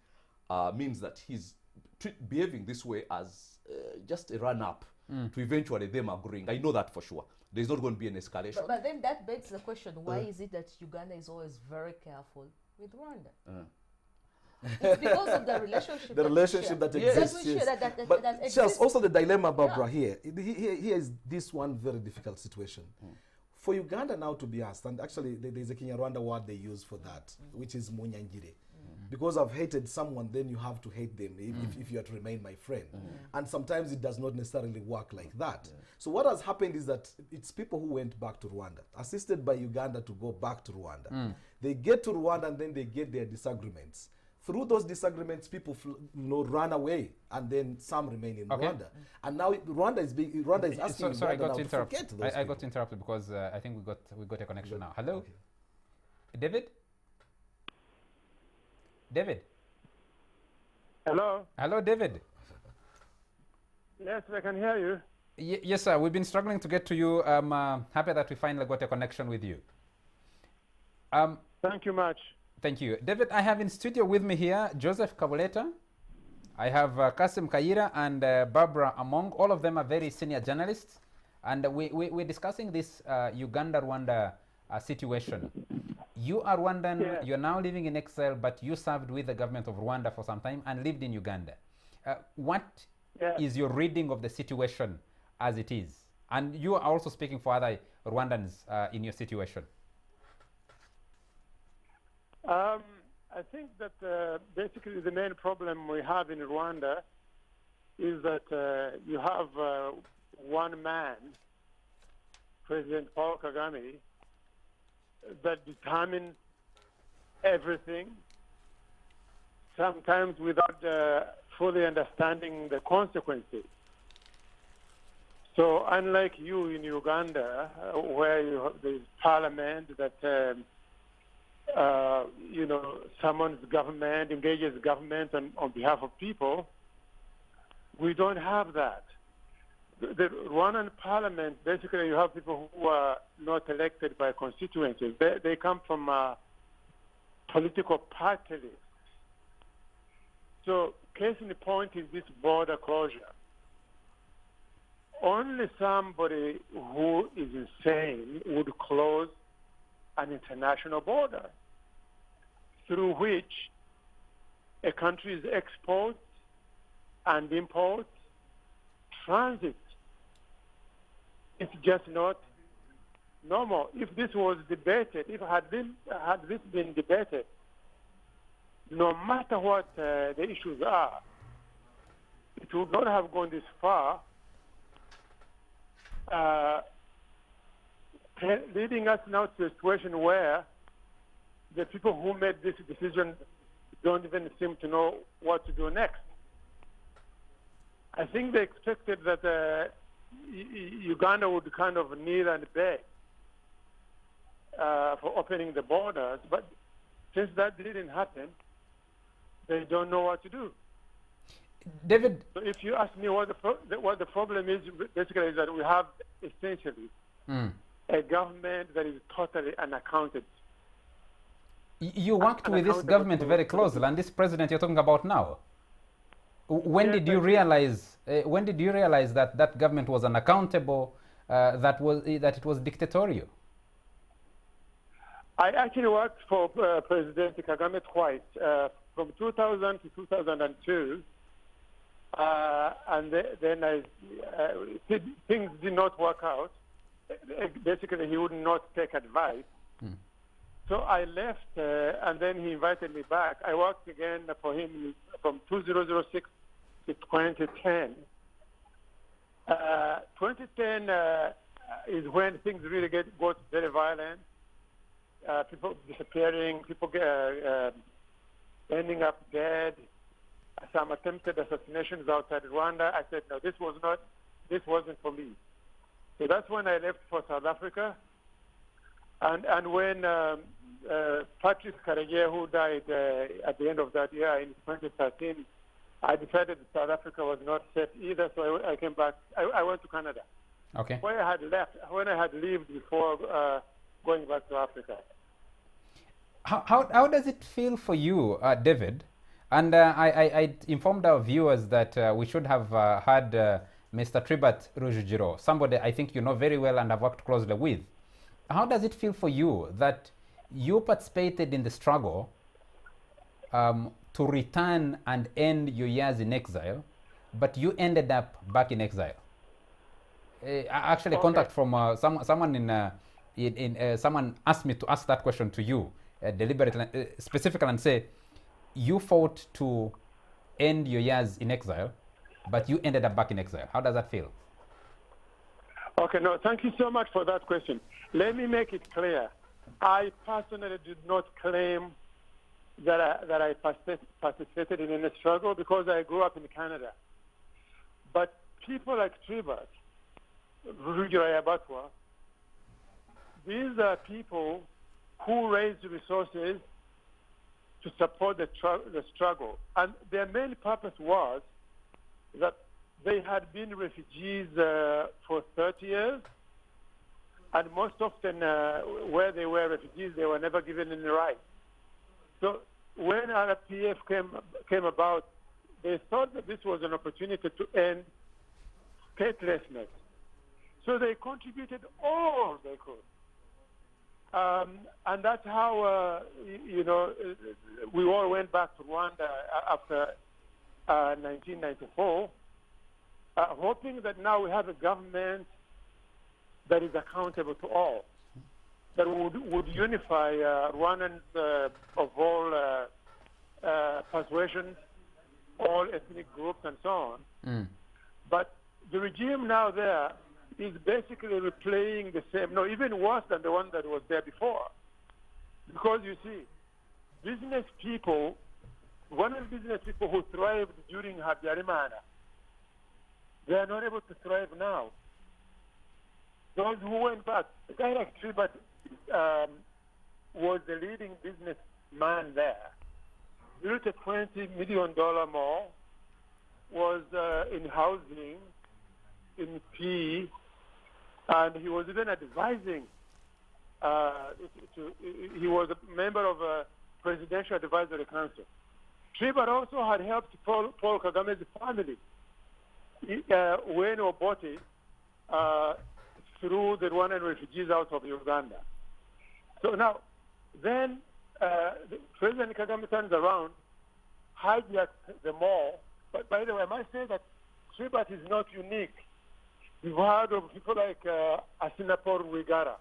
means that he's behaving this way as just a run-up to eventually them agreeing. I know that for sure. There's not going to be an escalation. But then that begs the question, why is it that Uganda is always very careful with Rwanda? It's because of the relationship. The relationship that exists. Yes. But that just also the dilemma, Barbara, here is this one very difficult situation. For Uganda now to be asked, and actually there's a Kinyarwanda word they use for that, which is munyangire. Because I've hated someone, then you have to hate them if you are to remain my friend. And sometimes it does not necessarily work like that. So what has happened is that it's people who went back to Rwanda, assisted by Uganda to go back to Rwanda. They get to Rwanda and then they get their disagreements. through those disagreements, people run away, and then some remain in Rwanda. And now Rwanda is asking sorry, Uganda now to forget those I got interrupted because I think we got a connection now. Hello, David. David. Hello. Hello, David. Yes, I can hear you. Yes, sir. We've been struggling to get to you. I'm happy that we finally got a connection with you. Thank you much. Thank you. David, I have in studio with me here Joseph Kabuleta. I have Kasim Kaira and Barbara Among. All of them are very senior journalists. And we're discussing this Uganda-Rwanda situation. You are Rwandan, Yeah. you're now living in exile, but you served with the government of Rwanda for some time and lived in Uganda. What is your reading of the situation as it is? And you are also speaking for other Rwandans in your situation. I think that basically the main problem we have in Rwanda is that you have one man, President Paul Kagame, that determines everything, sometimes without fully understanding the consequences. So unlike you in Uganda, where you have this parliament that summons government, engages government on behalf of people, we don't have that. The Rwandan parliament, basically you have people who are not elected by constituencies. They come from political parties. So case in point is this border closure. Only somebody who is insane would close an international border through which a country's exports and imports transit. It's just not normal. If this was debated, had this been debated, no matter what the issues are, it would not have gone this far, leading us now to a situation where the people who made this decision don't even seem to know what to do next. I think they expected that Uganda would kind of kneel and beg for opening the borders, but since that didn't happen, they don't know what to do. David, so if you ask me what the problem is, basically is that we have essentially a government that is totally unaccounted. You worked with this government very closely, and this president you're talking about now. When did you realize? When did you realize that that government was unaccountable? That it was dictatorial? I actually worked for President Kagame twice, from 2000 to 2002, and then things did not work out. Basically, he would not take advice. So I left, and then he invited me back. I worked again for him from 2006 to 2010. 2010 is when things really got very violent. People disappearing, people ending up dead. Some attempted assassinations outside Rwanda. I said, no, this wasn't for me. So that's when I left for South Africa. And when Patrice Karegeya, who died at the end of that year in 2013, I decided that South Africa was not safe either, so I came back. I went to Canada. Okay. When I had lived before going back to Africa. How does it feel for you, David? And I informed our viewers that we should have had Mr. Tribert Rujugiro, somebody I think you know very well and have worked closely with. How does it feel for you that you participated in the struggle to return and end your years in exile, but you ended up back in exile? Actually, okay. Contact from someone someone asked me to ask that question to you deliberately, specifically, and say you fought to end your years in exile, but you ended up back in exile. How does that feel? Okay, no, thank you so much for that question. Let me make it clear. I personally did not claim that I participated in a struggle because I grew up in Canada. But people like Tribert, Rujurai Abatwa, these are people who raised resources to support the struggle. And their main purpose was that they had been refugees for 30 years, and most often where they were refugees, they were never given any rights. So when RPF came about, they thought that this was an opportunity to end statelessness. So they contributed all they could. And that's how, we all went back to Rwanda after 1994, hoping that now we have a government that is accountable to all, that would unify Rwandans of all persuasions, all ethnic groups, and so on. But the regime now there is basically replaying the same, no, even worse than the one that was there before. Because you see, business people, one of the business people who thrived during Habyarimana, they are not able to thrive now. Those who went back, a guy like Tribert was the leading businessman there. Built a $20 million mall, was in housing, in PE, and he was even advising. He was a member of a presidential advisory council. Tribert also had helped Paul Kagame's family, when Obote, through the Rwandan refugees out of Uganda. So now, then President Kagame turns around, hijacked the mall. But by the way, I must say that Tribert is not unique. We've heard of people like Asinapor Rwigara.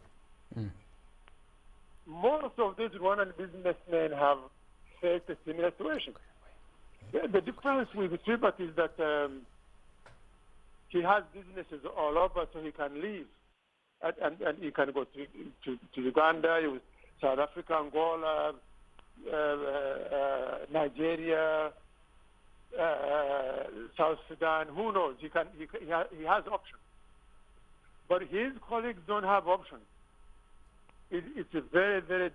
Most of these Rwandan businessmen have faced a similar situation. The difference with Tribert is that he has businesses all over, so he can leave. And he can go to Uganda, South Africa, Angola, Nigeria, South Sudan, who knows? He has options. But his colleagues don't have options. It's a very, very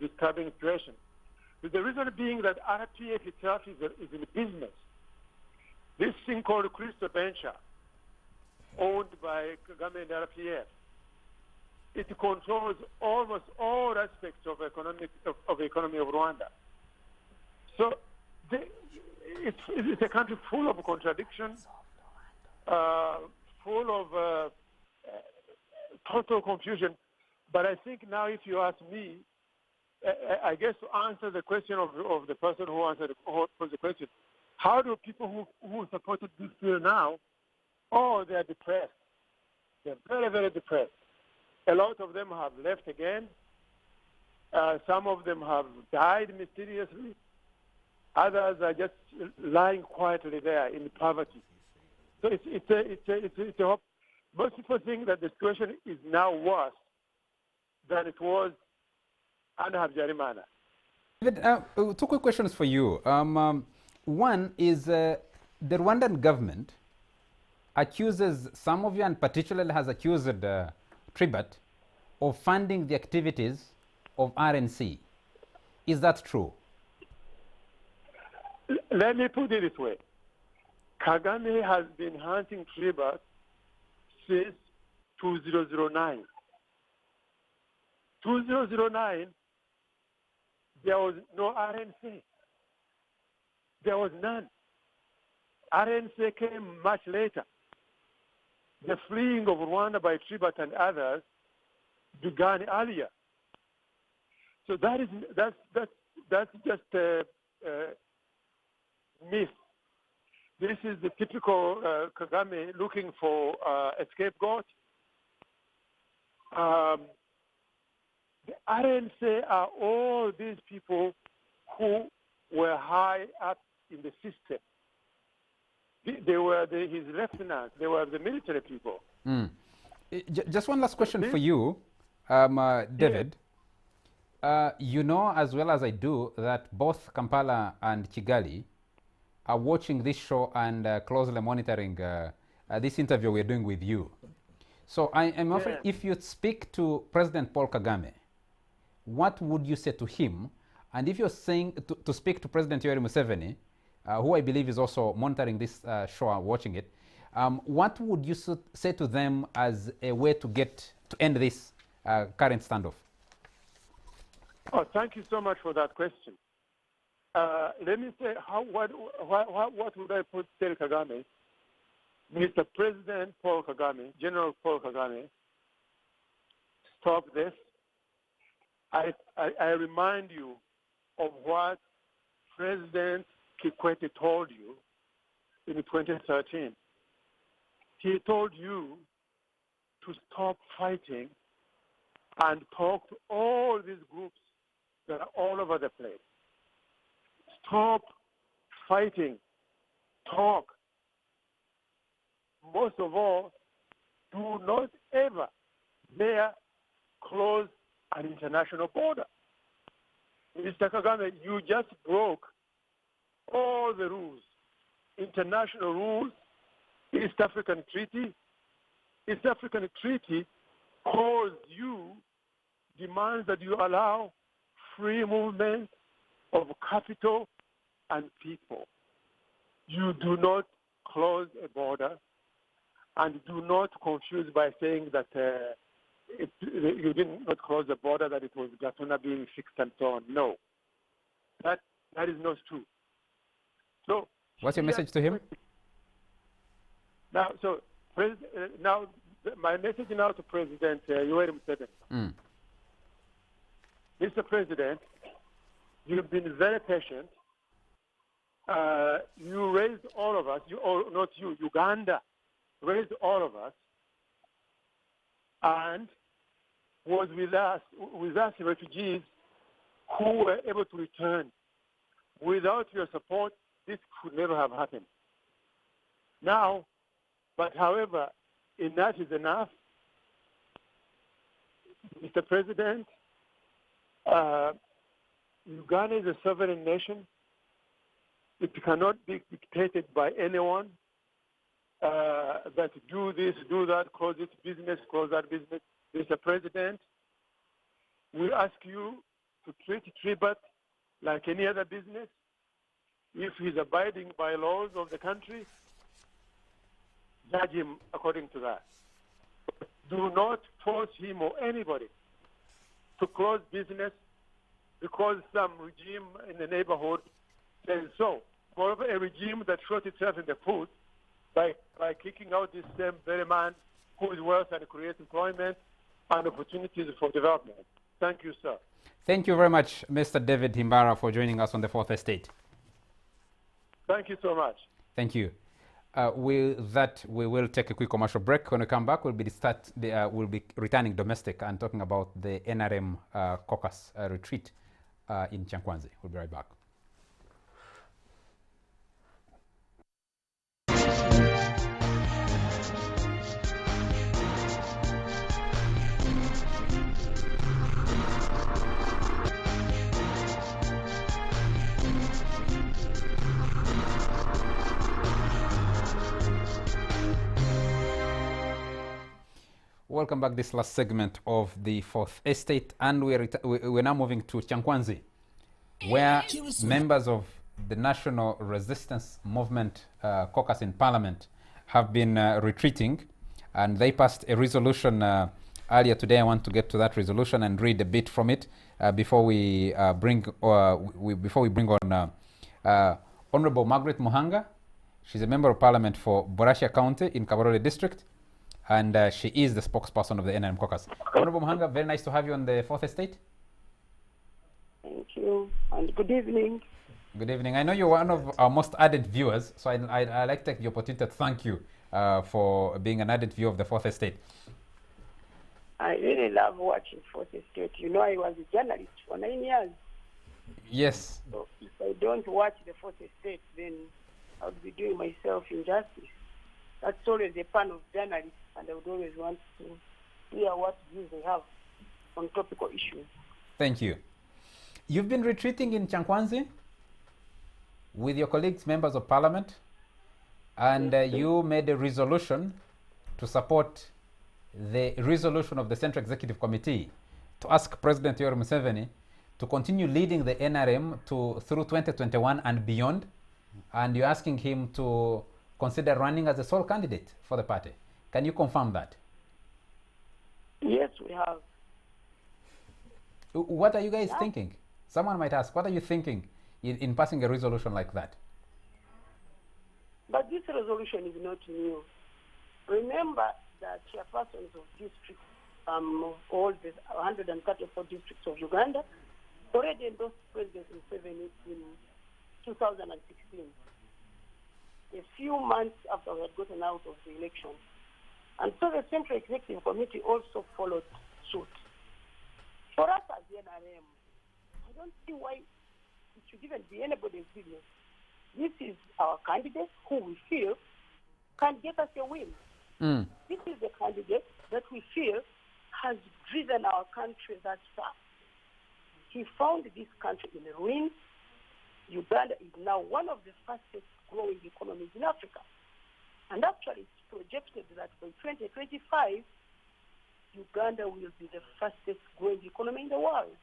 disturbing situation. The reason being that RPF itself is in business. This thing called Crystal Venture, owned by Kagame and RPF, it controls almost all aspects of the economy of Rwanda. So it's a country full of contradictions, full of total confusion. But I think now, if you ask me, I guess to answer the question of the person who posed the question, how do people who supported this bill now? Oh, they're depressed. They're very, very depressed. A lot of them have left again. Some of them have died mysteriously. Others are just lying quietly there in poverty. So it's a hope. Most people think that the situation is now worse than it was under Habyarimana. Two quick questions for you. One is the Rwandan government accuses some of you, and particularly has accused Tribert of funding the activities of RNC. Is that true? Let me put it this way. Kagame has been hunting Tribert since 2009. 2009, there was no RNC. There was none. RNC came much later. The fleeing of Rwanda by Tribert and others began earlier. So that's just a myth. This is the typical Kagame looking for a scapegoat. The RNC are all these people who were high up in the system. They were his lieutenants. They were the military people. Just one last question for you, David. You know as well as I do that both Kampala and Kigali are watching this show and closely monitoring this interview we're doing with you. So I am offering, if you speak to President Paul Kagame, what would you say to him? And if you're saying to speak to President Yoweri Museveni, who I believe is also monitoring this show and watching it, what would you say to them as a way to end this current standoff? Oh, thank you so much for that question. Let me say, what would I tell Kagame? Mr. President Paul Kagame, General Paul Kagame, stop this. I remind you of what President Kikwete told you in 2013. He told you to stop fighting and talk to all these groups that are all over the place. Stop fighting. Talk. Most of all, do not ever dare close an international border. Mr. Kagame, you just broke all the rules. International rules, East African Treaty. East African Treaty calls you, demands that you allow free movement of capital and people. You do not close a border, and do not confuse by saying that you did not close the border, that it was Gatuna being fixed and so on. No, that is not true. So, what's your message to him? Now, my message now to President Yoweri Museveni. Mr. President, you've been very patient. You raised all of us, not you, Uganda raised all of us, and was with us refugees who were able to return. Without your support, this could never have happened. Now, but however, enough is enough. Mr. President, Uganda is a sovereign nation. It cannot be dictated by anyone. That do this, do that, close this business, close that business. Mr. President, we ask you to treat Tribat like any other business. If he's abiding by laws of the country, judge him according to that. Do not force him or anybody to close business because some regime in the neighborhood says so. Moreover, a regime that shot itself in the foot by kicking out this same very man who is worth and creates employment and opportunities for development. Thank you, sir. Thank you very much, Mr. David Himbara, for joining us on the Fourth Estate. Thank you so much. Thank you. With that, we will take a quick commercial break. When we come back, we'll be returning domestic and talking about the NRM caucus retreat in Chankwanzi. We'll be right back. Welcome back. This last segment of the Fourth Estate, and we're now moving to Chankwanzi, where members of the National Resistance Movement caucus in Parliament have been retreating, and they passed a resolution earlier today. I want to get to that resolution and read a bit from it before we bring on Honorable Margaret Muhanga. She's a member of Parliament for Borasha County in Kabarole District, and she is the spokesperson of the NRM caucus. Honorable Muhanga, very nice to have you on the Fourth Estate. Thank you, and good evening. Good evening. I know you're one of our most added viewers, so I'd like to take the opportunity to thank you for being an added viewer of the Fourth Estate. I really love watching Fourth Estate. You know, I was a journalist for 9 years. Yes. So if I don't watch the Fourth Estate, then I would be doing myself injustice. That's always a fun of journalists, and I would always want to hear what views they have on topical issues. Thank you. You've been retreating in Chankwanzi with your colleagues, members of parliament, and you made a resolution to support the resolution of the Central Executive Committee to ask President Yoweri Museveni to continue leading the NRM through 2021 and beyond, and you're asking him to consider running as a sole candidate for the party. Can you confirm that? Yes, we have. What are you guys thinking? Someone might ask, what are you thinking in passing a resolution like that? But this resolution is not new. Remember that chairpersons of districts, all the 134 districts of Uganda, already endorsed President Museveni in 2016, a few months after we had gotten out of the election. And so the Central Executive Committee also followed suit. For us as the NRM, I don't see why it should even be anybody's business. This is our candidate who we feel can get us a win. This is the candidate that we feel has driven our country that far. He found this country in ruins. Uganda is now one of the fastest growing economies in Africa. And actually, it's projected that by 2025, Uganda will be the fastest growing economy in the world.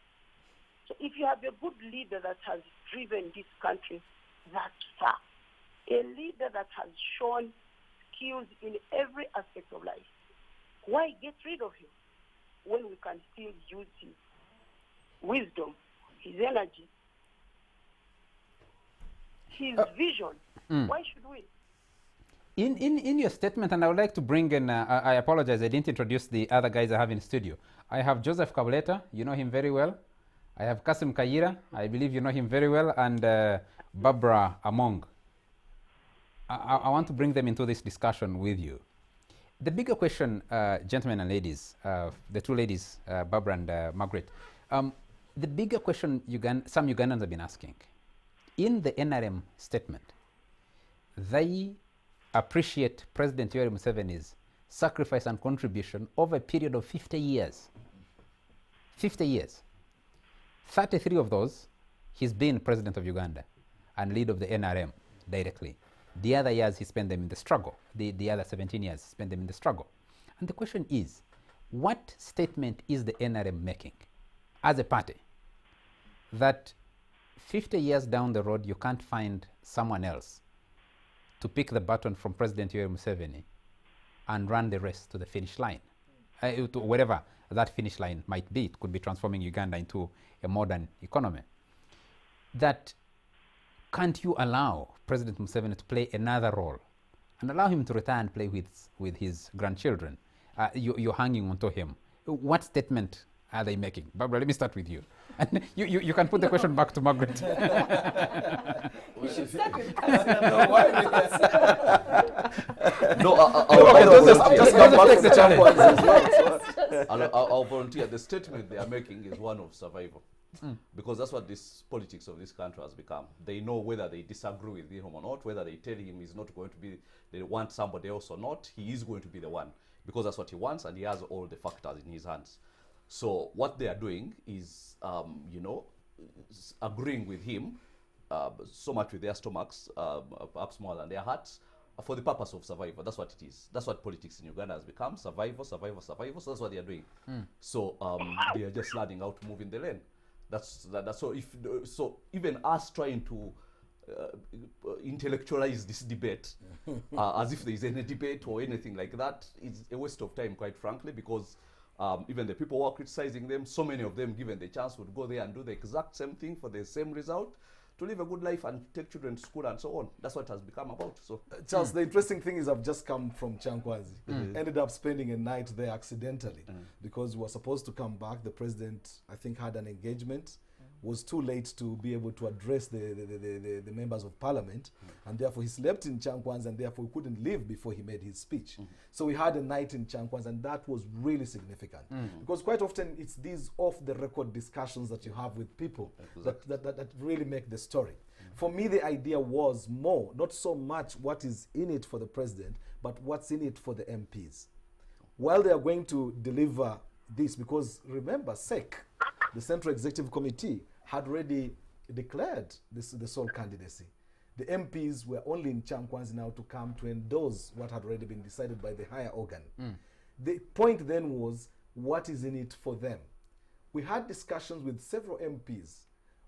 So if you have a good leader that has driven this country that far, a leader that has shown skills in every aspect of life, why get rid of him when we can still use his wisdom, his energy, his vision? Why should we? In your statement, and I would like to bring in, I apologize, I didn't introduce the other guys I have in studio. I have Joseph Kabuleta, you know him very well. I have Kasim Kayira, I believe you know him very well, and Barbara Among. I want to bring them into this discussion with you. The bigger question, gentlemen and ladies, the two ladies, Barbara and Margaret, the bigger question some Ugandans have been asking, in the NRM statement, they appreciate President Yoweri Museveni's sacrifice and contribution over a period of 50 years. 50 years. 33 of those, he's been president of Uganda and leader of the NRM directly. The other years, he spent them in the struggle. The other 17 years, he spent them in the struggle. And the question is, what statement is the NRM making as a party that 50 years down the road, you can't find someone else to pick the baton from President Yoweri Museveni and run the race to the finish line, to wherever that finish line might be? It could be transforming Uganda into a modern economy. That can't you allow President Museveni to play another role and allow him to retire and play with his grandchildren? You're hanging onto him. What statement are they making? Barbara, let me start with you. And you can put the question back to Margaret. You should start with I'll volunteer. The statement they are making is one of survival. Because that's what this politics of this country has become. They know whether they disagree with him or not, whether they tell him he's not going to be, they want somebody else or not, he is going to be the one. Because that's what he wants, and he has all the factors in his hands. So what they are doing is, agreeing with him, so much with their stomachs, perhaps more than their hearts, for the purpose of survival. That's what it is. That's what politics in Uganda has become. Survival, survival, survival. So that's what they are doing. So they are just learning how to move in the lane. That's so even us trying to intellectualize this debate as if there is any debate or anything like that is a waste of time, quite frankly, because even the people who are criticizing them, so many of them, given the chance, would go there and do the exact same thing for the same result, to live a good life and take children to school and so on. That's what it has become about. So, Charles, the interesting thing is I've just come from Chankwanzi. Ended up spending a night there accidentally because we were supposed to come back. The president, I think, had an engagement. Was too late to be able to address the members of parliament, and therefore he slept in Chankwanzi, and therefore he couldn't leave before he made his speech. So we had a night in Chankwanzi, and that was really significant because quite often it's these off-the-record discussions that you have with people that really make the story. For me, the idea was more, not so much what is in it for the president, but what's in it for the MPs. While they are going to deliver this, because remember, SEC, the Central Executive Committee, had already declared the sole candidacy. The MPs were only in Chamkwanzi now to come to endorse what had already been decided by the higher organ. The point then was, what is in it for them? We had discussions with several MPs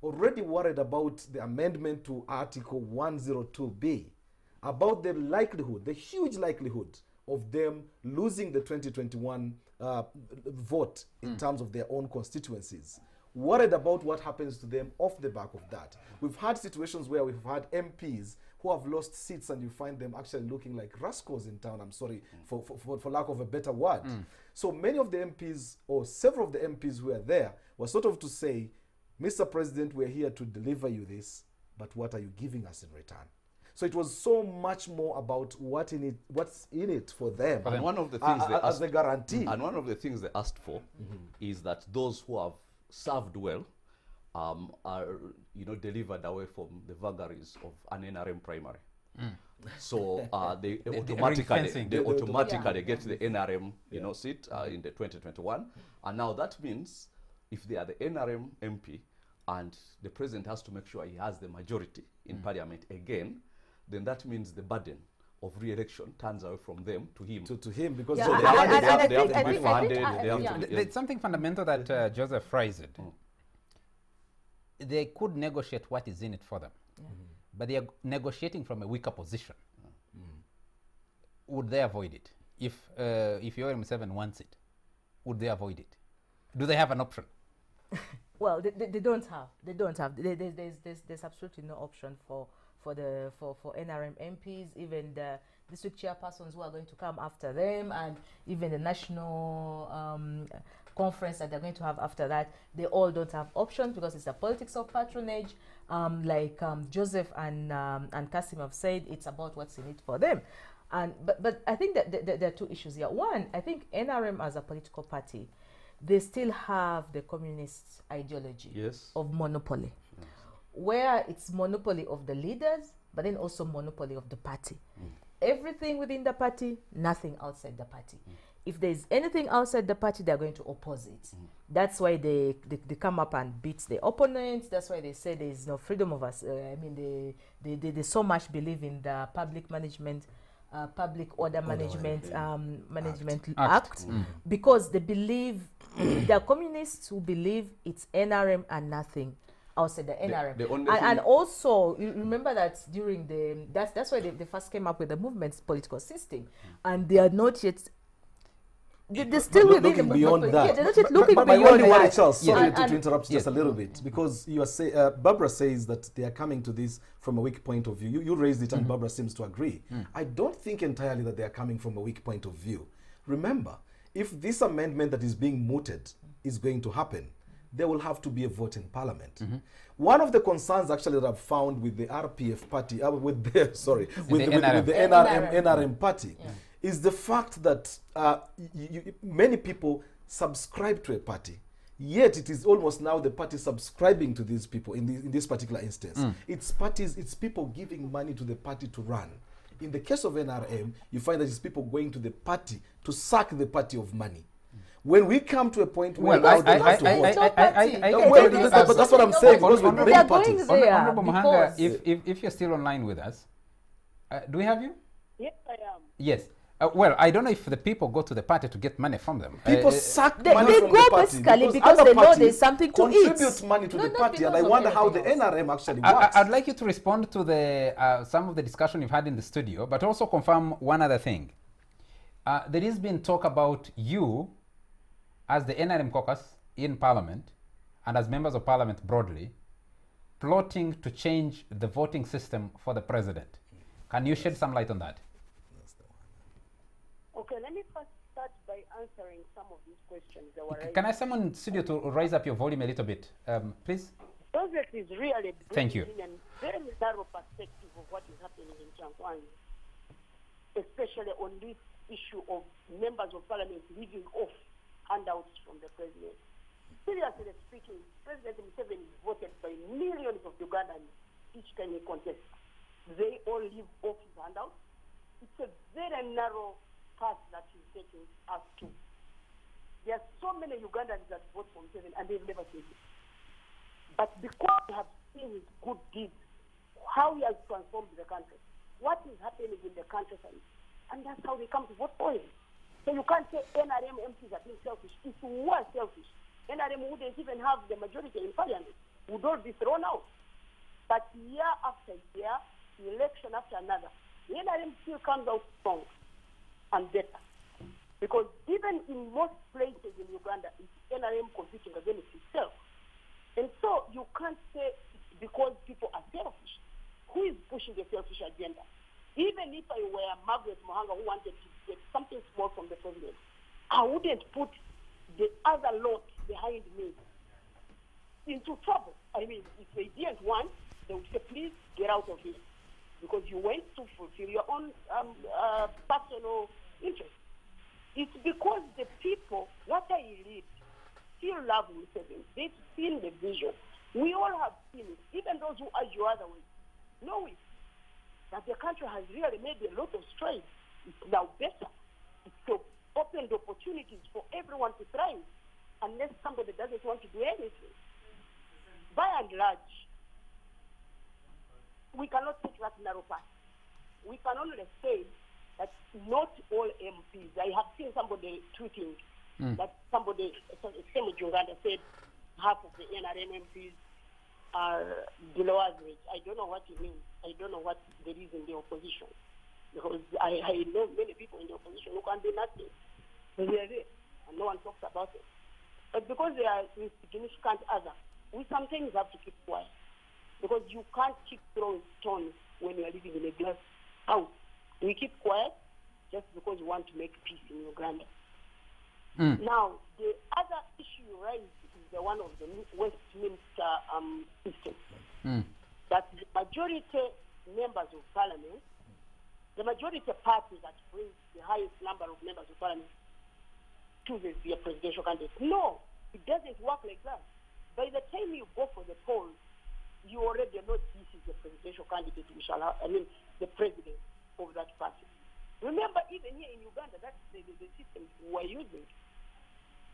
already worried about the amendment to Article 102B, about the likelihood, the huge likelihood of them losing the 2021 vote in terms of their own constituencies. Worried about what happens to them off the back of that. We've had situations where we've had MPs who have lost seats and you find them actually looking like rascals in town, I'm sorry, for lack of a better word. So many of the MPs, or several of the MPs who were there, were sort of to say, Mr. President, we're here to deliver you this, but what are you giving us in return? So it was so much more about what's in it for them. And one of the things they as a guarantee. And one of the things they asked for is that those who have served well are delivered away from the vagaries of an NRM primary. So they automatically get the NRM seat in the 2021, and now that means if they are the NRM MP and the president has to make sure he has the majority in parliament again, then that means the burden of re-election turns away from them to him. To him, because Yeah, so I- they I- have I- to I- be I think- funded, I- they have yeah. to be- There's something fundamental that Joseph raised. They could negotiate what is in it for them, but they are negotiating from a weaker position. Would they avoid it? If Yoweri Museveni wants it, would they avoid it? Do they have an option? Well, they don't have. They don't have. There's absolutely no option for NRM MPs, even the district chairpersons who are going to come after them, and even the national conference that they're going to have after that. They all don't have options because it's a politics of patronage. Like Joseph and Kasim have said, it's about what's in it for them. And but I think that there are two issues here. One, I think NRM as a political party, they still have the communist ideology of monopoly, where it's monopoly of the leaders, but then also monopoly of the party. Everything within the party, nothing outside the party. If there's anything outside the party, they're going to oppose it. That's why they come up and beat the opponents. That's why they say there's no freedom of us. I mean, they so much believe in the public management, public order management act. Because they believe, there are communists who believe it's NRM and nothing outside the NRM. And also, you remember that during that's why they first came up with the movement's political system. And they are not yet, they're still within the beyond that. Yeah, they're not yet looking but beyond that. Charles, sorry to interrupt just a little bit, because you are Barbara says that they are coming to this from a weak point of view. You raised it and Barbara seems to agree. I don't think entirely that they are coming from a weak point of view. Remember, if this amendment that is being mooted is going to happen, there will have to be a vote in parliament. One of the concerns actually that I've found with the RPF party, with the NRM party, is the fact that many people subscribe to a party, yet it is almost now the party subscribing to these people in this particular instance. It's people giving money to the party to run. In the case of NRM, you find that it's people going to the party to suck the party of money. When we come to a point where now they have to vote. But that's what I'm saying. Because with many parties. Honorable Mahanga, if you're still online with us, do we have you? Yes, I am. Yes. Well, I don't know if the people go to the party to get money from them. People suck money from the go party basically because they know there's something to eat. Contribute money to the party, and I wonder how the NRM actually works. I'd like you to respond to the some of the discussion you've had in the studio, but also confirm one other thing. There has been talk about you, as the NRM caucus in Parliament, and as members of Parliament broadly, plotting to change the voting system for the president. Can you shed some light on that? Okay, let me first start by answering some of these questions that were raised. Can I summon in studio to raise up your volume a little bit, please? Joseph is really Thank you. in a very narrow perspective of what is happening in Chankwanzi, especially on this issue of members of parliament living off handouts from the president. Seriously speaking, President Museveni is voted by millions of Ugandans each time he contests. They all live off his handouts. It's a very narrow path that he's taking us to. There are so many Ugandans that vote for Museveni and they've never seen it. But because we have seen his good deeds, how he has transformed the country, what is happening in the countryside, and that's how they come to vote for him. So you can't say NRM MPs are being selfish. If we were selfish, NRM wouldn't even have the majority in parliament, would all be thrown out. But year after year, election after another, the NRM still comes out strong and better. Because even in most places in Uganda, it's NRM competing against itself. And so you can't say it's because people are selfish. Who is pushing the selfish agenda? Even if I were Margaret Mohanga who wanted to get something small from the president, I wouldn't put the other lot behind me into trouble. I mean, if they didn't want, they would say, please get out of here. Because you went to fulfill your own personal interest. It's because the people, what I read, still love Museveni. They've seen the vision. We all have seen it. Even those who argue otherwise know it. That the country has really made a lot of strides. It's now better. It's opened opportunities for everyone to thrive, unless somebody doesn't want to do anything. By and large, we cannot take that narrow path. We can only say that not all MPs. I have seen somebody tweeting that somebody, same Uganda, said half of the NRM MPs are below average. I don't know what it means. I don't know what there is in the opposition. Because I know many people in the opposition who can do nothing. They are there, and no one talks about it. But because they are insignificant others, we sometimes have to keep quiet. Because you can't keep throwing stones when you are living in a glass house. We keep quiet just because we want to make peace in Uganda. Now, the other issue you raised is the one of the Westminster system. That the majority members of parliament, the majority party that brings the highest number of members of parliament chooses their presidential candidate. No, it doesn't work like that. By the time you go for the polls, you already know this is the presidential candidate we shall have, the president of that party. Remember, even here in Uganda, that's the system we're using.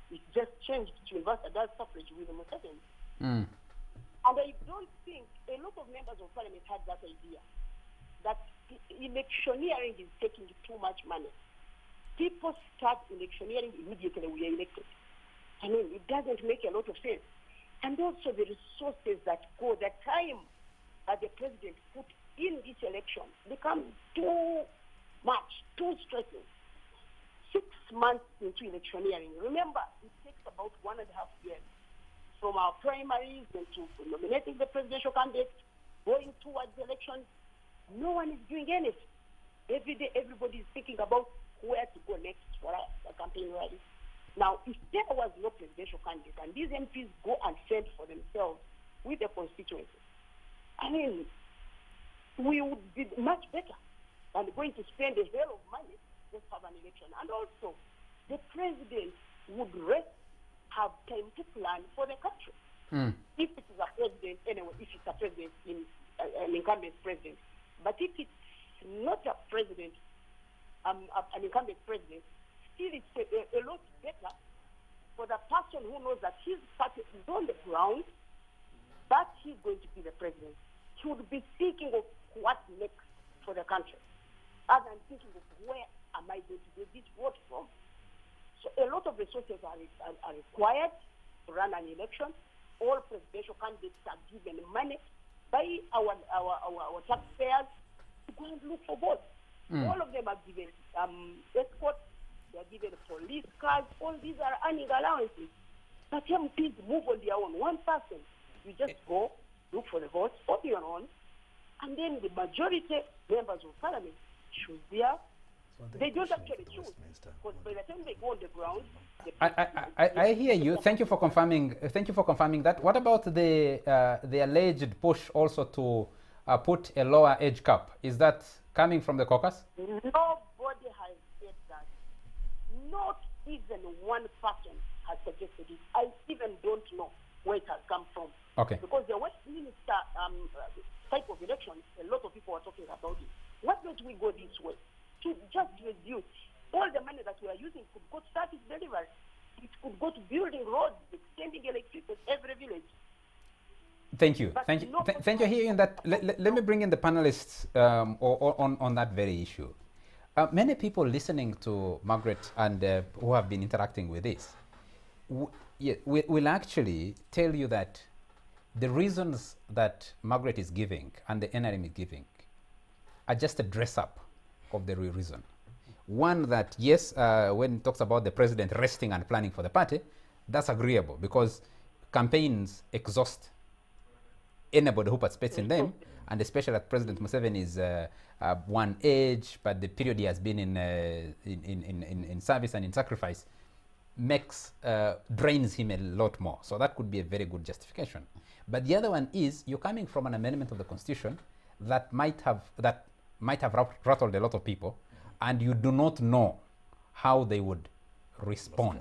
It just changed to universal suffrage with Museveni. And I don't think a lot of members of parliament had that idea, that electioneering is taking too much money. People start electioneering immediately we are elected. I mean, it doesn't make a lot of sense. And also the resources that go, the time that the president put in this election becomes too much, too stressful. 6 months into electioneering, remember, it takes about 1.5 years from our primaries into nominating the presidential candidate, going towards the elections. No one is doing anything. Every day, everybody is thinking about where to go next for a campaign rally. Now, if there was no presidential candidate and these MPs go and fend for themselves with the constituency, I mean, we would be much better than going to spend a hell of money just have an election. And also, the president would have time to plan for the country. If it is a president, anyway, if it's a president, an incumbent president. But if it's not a president, an incumbent president, still it's a lot better for the person who knows that his party is on the ground, that he's going to be the president. He would be thinking of what next for the country, other than thinking of where am I going to get this vote from. So a lot of resources are required to run an election. All presidential candidates are given money by our taxpayers to go and look for votes. All of them are given escorts, they are given police cars. All these are earning allowances. But MPs move on their own. One person, you just go, look for the votes on your own, and then the majority members of parliament choose their. They don't actually choose, because by the time they go on the ground, I hear you. Thank you for confirming. Thank you for confirming that. What about the alleged push also to put a lower age cap? Is that coming from the caucus? Nobody has said that. Not even one person has suggested it. I even don't know where it has come from. Okay. Because the Westminster type of election, a lot of people are talking about it. Why don't we go this way? To just reduce all the money that we are using could go to service delivery. It could go to building roads, extending electricity to every village. Thank you. But Thank you. no Thank you. Hearing that, let me bring in the panelists on that very issue. Many people listening to Margaret and who have been interacting with this will actually tell you that the reasons that Margaret is giving and the NRM is giving are just a dress up of the real reason. One, that yes, when it talks about the president resting and planning for the party, that's agreeable because campaigns exhaust anybody who participates in them, and especially that President Museveni is one age, but the period he has been in service and in sacrifice drains him a lot more. So that could be a very good justification. But the other one is you're coming from an amendment of the Constitution that might have rattled a lot of people, and you do not know how they would respond.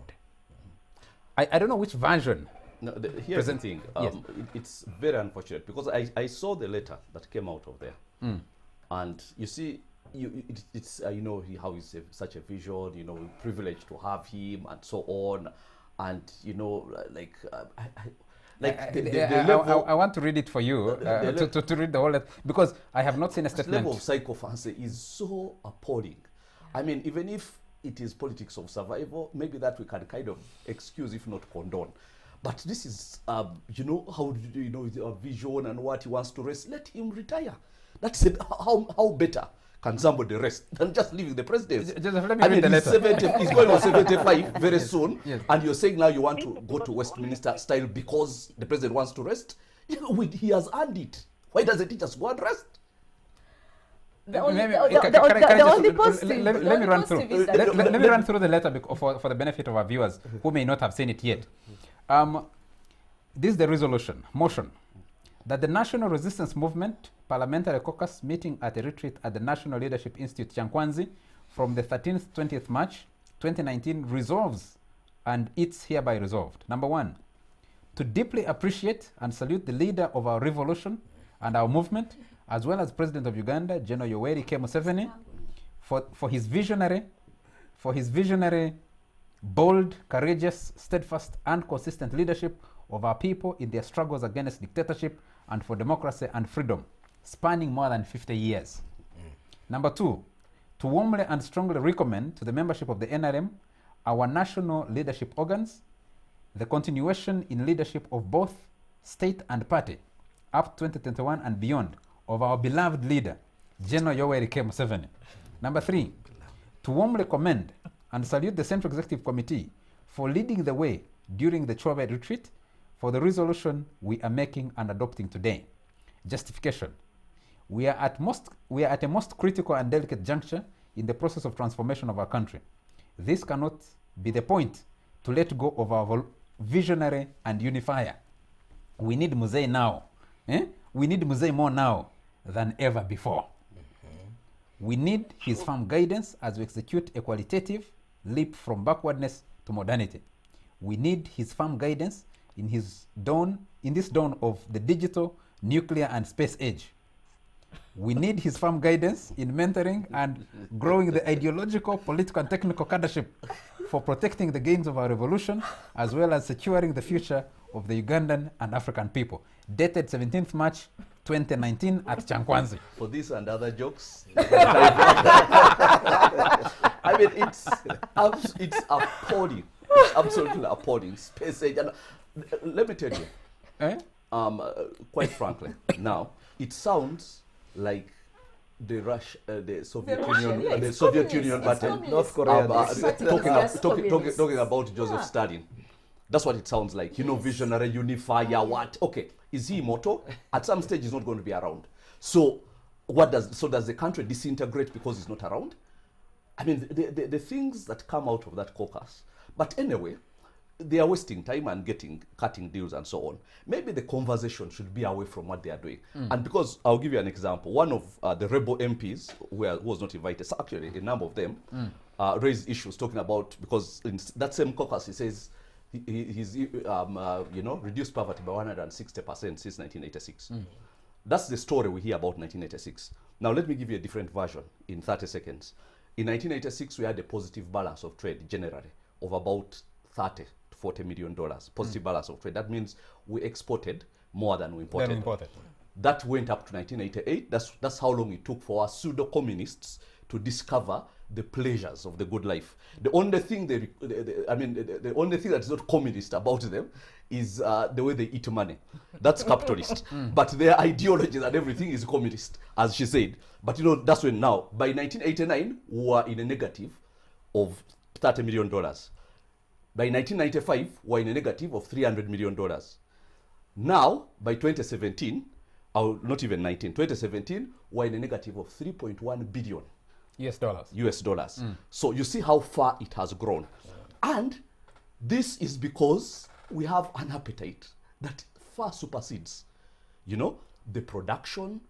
I don't know which version. No, here's the thing. Yes. It's very unfortunate because I saw the letter that came out of there, and you see, it's you know how he's such a vision. You know, privileged to have him and so on, and you know, like. I want to read it for you, to read the whole letter, because I have not seen a statement. The level of psychophancy is so appalling. I mean, even if it is politics of survival, maybe that we can kind of excuse, if not condone. But this is, you know, how you know a vision and what he wants to rest. Let him retire. That's it. How better can somebody rest than just leaving the presidency? I mean, he's going on 75 very soon, yes. And you're saying now you want to go to Westminster style because the president wants to rest? You know, he has earned it. Why doesn't he just go and rest? Let me run through the letter for the benefit of our viewers who may not have seen it yet. This is the resolution, motion, that the National Resistance Movement Parliamentary Caucus meeting at a retreat at the National Leadership Institute, Chankwanzi, from the 13th to 20th March 2019 resolves, and it's hereby resolved. Number one, to deeply appreciate and salute the leader of our revolution and our movement, as well as President of Uganda, General Yoweri K. Museveni, for his visionary, bold, courageous, steadfast, and consistent leadership of our people in their struggles against dictatorship and for democracy and freedom, spanning more than 50 years. Number two, to warmly and strongly recommend to the membership of the NRM, our national leadership organs, the continuation in leadership of both state and party up 2021 and beyond of our beloved leader, General Yoweri K. Museveni. Number three, to warmly commend and salute the Central Executive Committee for leading the way during the Chobe retreat for the resolution we are making and adopting today. Justification. We are at a most critical and delicate juncture in the process of transformation of our country. This cannot be the point to let go of our visionary and unifier. We need Musei now. We need Musei more now than ever before. We need his firm guidance as we execute a qualitative leap from backwardness to modernity. We need his firm guidance in this dawn of the digital, nuclear, and space age. We need his firm guidance in mentoring and growing the ideological, political, and technical cadreship for protecting the gains of our revolution, as well as securing the future of the Ugandan and African people. Dated 17th March 2019 at Chankwanzi. For this and other jokes, I mean, it's appalling. It's absolutely appalling. Space age. And let me tell you, quite frankly, now it sounds like the Soviet Union, the Soviet Union, but North Korea, talking about Joseph Stalin. That's what it sounds like. You know, visionary, unifier, what? Okay, is he immortal? At some stage, he's not going to be around. So, does the country disintegrate because he's not around? I mean, the things that come out of that caucus. But anyway, they are wasting time and cutting deals and so on. Maybe the conversation should be away from what they are doing. And because I'll give you an example, one of the rebel MPs who was not invited, so actually a number of them raised issues talking about, because in that same caucus he says he's reduced poverty by 160% since 1986. That's the story we hear about 1986. Now let me give you a different version in 30 seconds. In 1986 we had a positive balance of trade generally of about $30 to $40 million positive balance of trade. That means we exported more than we imported. Then imported. That went up to 1988. That's how long it took for our pseudo-communists to discover the pleasures of the good life. The only thing the only thing that's not communist about them is the way they eat money. That's capitalist. But their ideologies and everything is communist, as she said. But that's when now, by 1989, we were in a negative of $30 million. By 1995, we were in a negative of $300 million. Now, by 2017, not even 2017, we're in a negative of 3.1 billion US dollars. US dollars. So you see how far it has grown. And this is because we have an appetite that far supersedes, the production,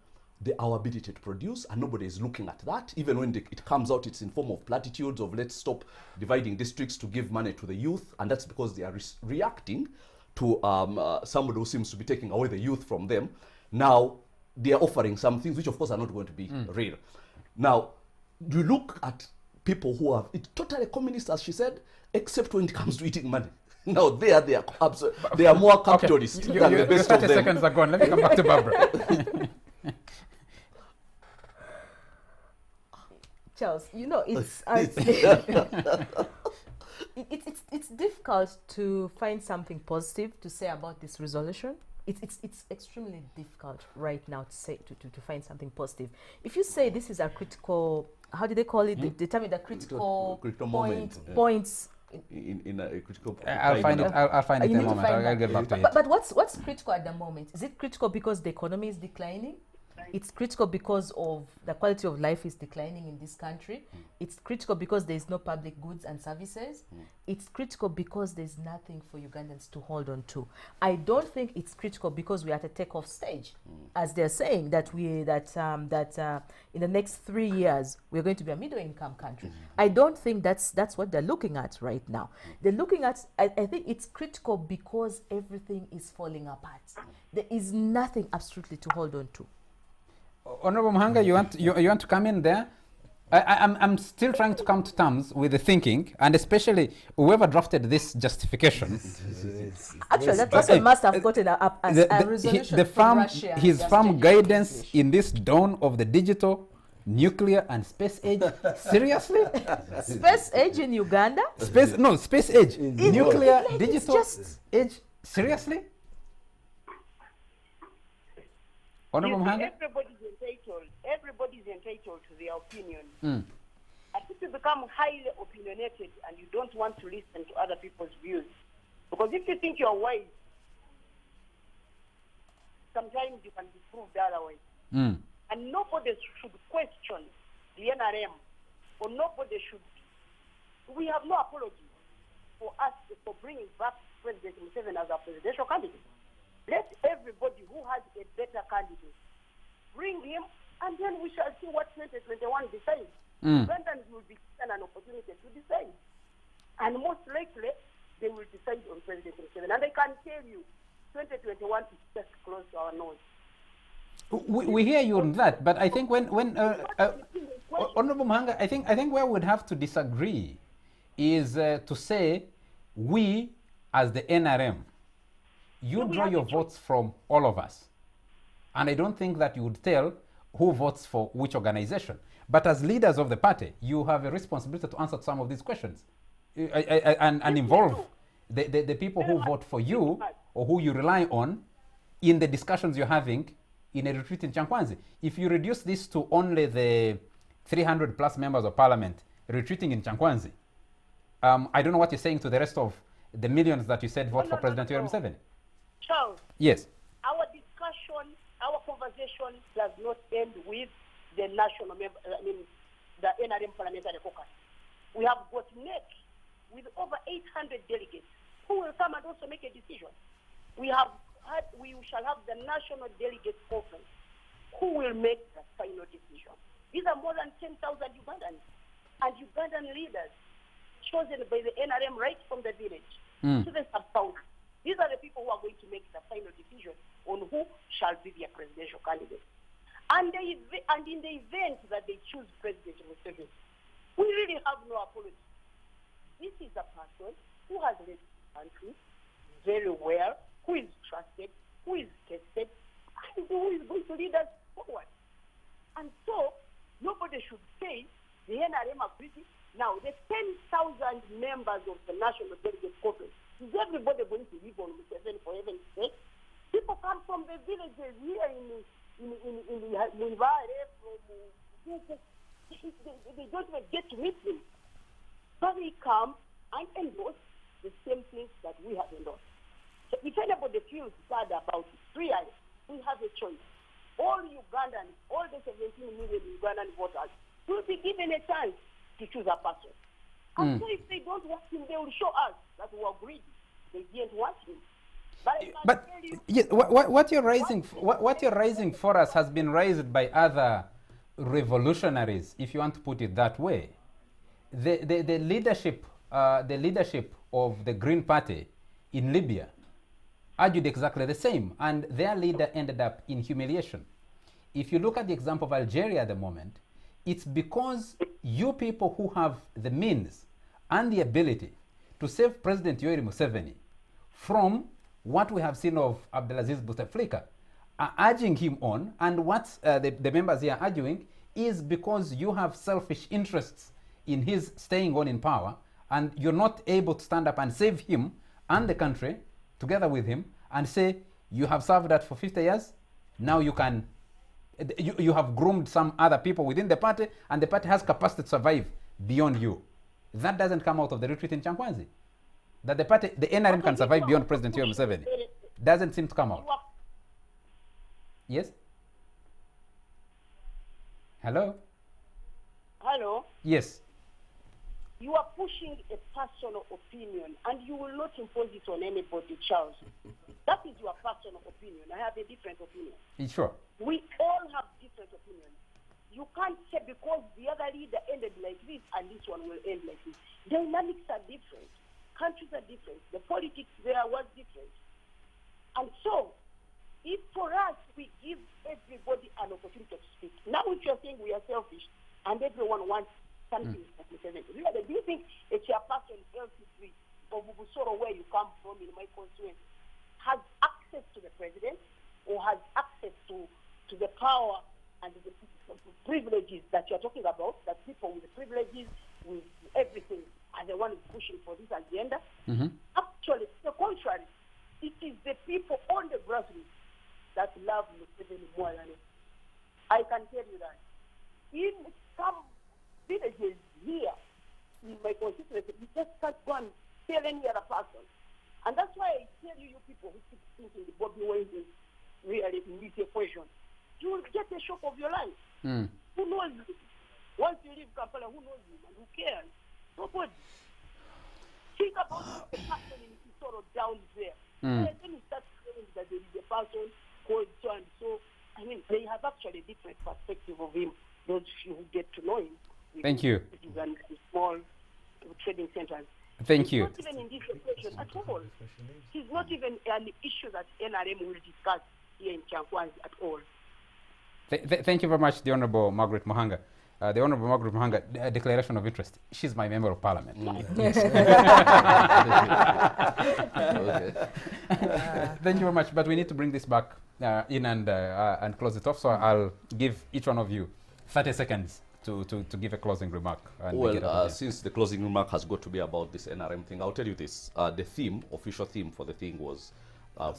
our ability to produce, and nobody is looking at that. Even when it comes out, it's in form of platitudes of let's stop dividing districts to give money to the youth, and that's because they are reacting to somebody who seems to be taking away the youth from them. Now, they are offering some things which, of course, are not going to be real. Now, you look at people who are totally communist, as she said, except when it comes to eating money. Now, they are more capitalist than the best of them. 30 seconds are gone. Let me come back to Barbara. Charles, it's difficult to find something positive to say about this resolution. It's extremely difficult right now to say to find something positive. If you say this is a critical, how do they call it? They tell me the critical points. In a critical. I'll find it. I'll find it in a moment. I'll get back to it. But what's critical at the moment? Is it critical because the economy is declining? It's critical because of the quality of life is declining in this country. It's critical because there is no public goods and services. It's critical because there's nothing for Ugandans to hold on to. I don't think it's critical because we're at a takeoff stage, as they're saying that in the next 3 years we're going to be a middle-income country. I don't think that's what they're looking at right now. They're looking at. I think it's critical because everything is falling apart. There is nothing absolutely to hold on to. Honorable Muhanga, you want to come in there? I'm still trying to come to terms with the thinking, and especially whoever drafted this justification. Actually, that person must have gotten a resolution from Russia. His firm guidance in this dawn of the digital, nuclear, and space age. Seriously? Space age in Uganda? Space age. Nuclear, digital age. Seriously? Honorable Muhanga? Everybody's entitled to their opinion. And if you become highly opinionated and you don't want to listen to other people's views, because if you think you're wise, sometimes you can be proved otherwise. And nobody should question the NRM, or nobody should. We have no apology for us for bringing back President Museveni as our presidential candidate. Let everybody who has a better candidate bring him, and then we shall see what 2021 decides. Ugandans will be given an opportunity to decide. And most likely, they will decide on President Museveni. And I can tell you, 2021 is just close to our nose. We hear you on that, but I think when Honorable Muhanga, I think where we'd have to disagree is to say we, as the NRM, you draw your votes from all of us. And I don't think that you would tell who votes for which organization. But as leaders of the party, you have a responsibility to answer some of these questions and involve the people who vote for you or who you rely on in the discussions you're having in a retreat in Chankwanzi. If you reduce this to only the 300 plus members of parliament retreating in Chankwanzi, I don't know what you're saying to the rest of the millions that you said vote for President Yoweri Museveni. Charles, yes. Our discussion, our conversation does not end with the national member, the NRM parliamentary caucus. We have got net with over 800 delegates who will come and also make a decision. We shall have the national delegates conference who will make the final decision. These are more than 10,000 Ugandans and Ugandan leaders chosen by the NRM right from the village to the sub-county. These are the people who are going to make the final decision on who shall be their presidential candidate. And in the event that they choose President Museveni, we really have no apology. This is a person who has led the country very well, who is trusted, who is tested, and who is going to lead us forward. And so, nobody should say the NRM agreed. Now, the 10,000 members of the National Delegate Conference, is everybody going to live on Museveni for heaven's sake? People come from the villages here in Muvare, they don't even get to meet him. So they come and endorse the same things that we have endorsed. So if anybody feels bad about it, we have a choice. All Ugandans, all the 17 million Ugandan voters, will be given a chance to choose a person. And so if they don't want him, they will show us that we are greedy. They didn't want him. But yeah, what you're raising for us has been raised by other revolutionaries, if you want to put it that way. The leadership of the Green Party in Libya argued exactly the same, and their leader ended up in humiliation. If you look at the example of Algeria at the moment, it's because you people who have the means and the ability to save President Yoweri Museveni from what we have seen of Abdelaziz Bouteflika are urging him on, and what the members here are arguing is because you have selfish interests in his staying on in power, and you're not able to stand up and save him and the country together with him and say, you have served that for 50 years, now you can, you have groomed some other people within the party, and the party has capacity to survive beyond you. That doesn't come out of the retreat in Chankwanzi. That the party, the NRM can survive beyond President Yoweri Museveni, doesn't seem to come out. Yes? Hello? Hello? Yes. You are pushing a personal opinion, and you will not impose it on anybody, Charles. That is your personal opinion. I have a different opinion. Sure. We all have different opinions. You can't say because the other leader ended like this and this one will end like this. Dynamics are different. Countries are different. The politics there was different. And so, if for us we give everybody an opportunity to speak, now if you're saying we are selfish and everyone wants something like Museveni, really, do you think a chairperson LC3 of Bubusoro, where you come from in my constituency, has access to the president or has access to the power and the privileges that you're talking about, that people with the privileges, with everything, are the one pushing for this agenda? Actually, the contrary. It is the people on the grassroots that love Museveni more than it. I can tell you that. In some villages here, in my constituency, you just can't go and tell any other person. And that's why I tell you people who keep thinking the Bobby Wine is really in this equation, you will get a shock of your life. Who knows you? Once you leave Kampala, who knows you and who cares? Nobody. Think about the person in sort of down there. And then you start saying that there is a person called so and so. I mean, they have actually a different perspective of him, those who get to know him. Thank you. And small trading centers. Thank you. It's not even in this equation at all. It's not even an issue that NRM will discuss here in Chankwanzi at all. Thank you very much, the Honorable Margaret Mohanga. The Honorable Margaret Mohanga, declaration of interest. She's my member of parliament. Thank you very much, but we need to bring this back in and close it off. So I'll give each one of you 30 seconds to give a closing remark. Well, since the closing remark has got to be about this NRM thing, I'll tell you this. The theme, official theme for the thing was,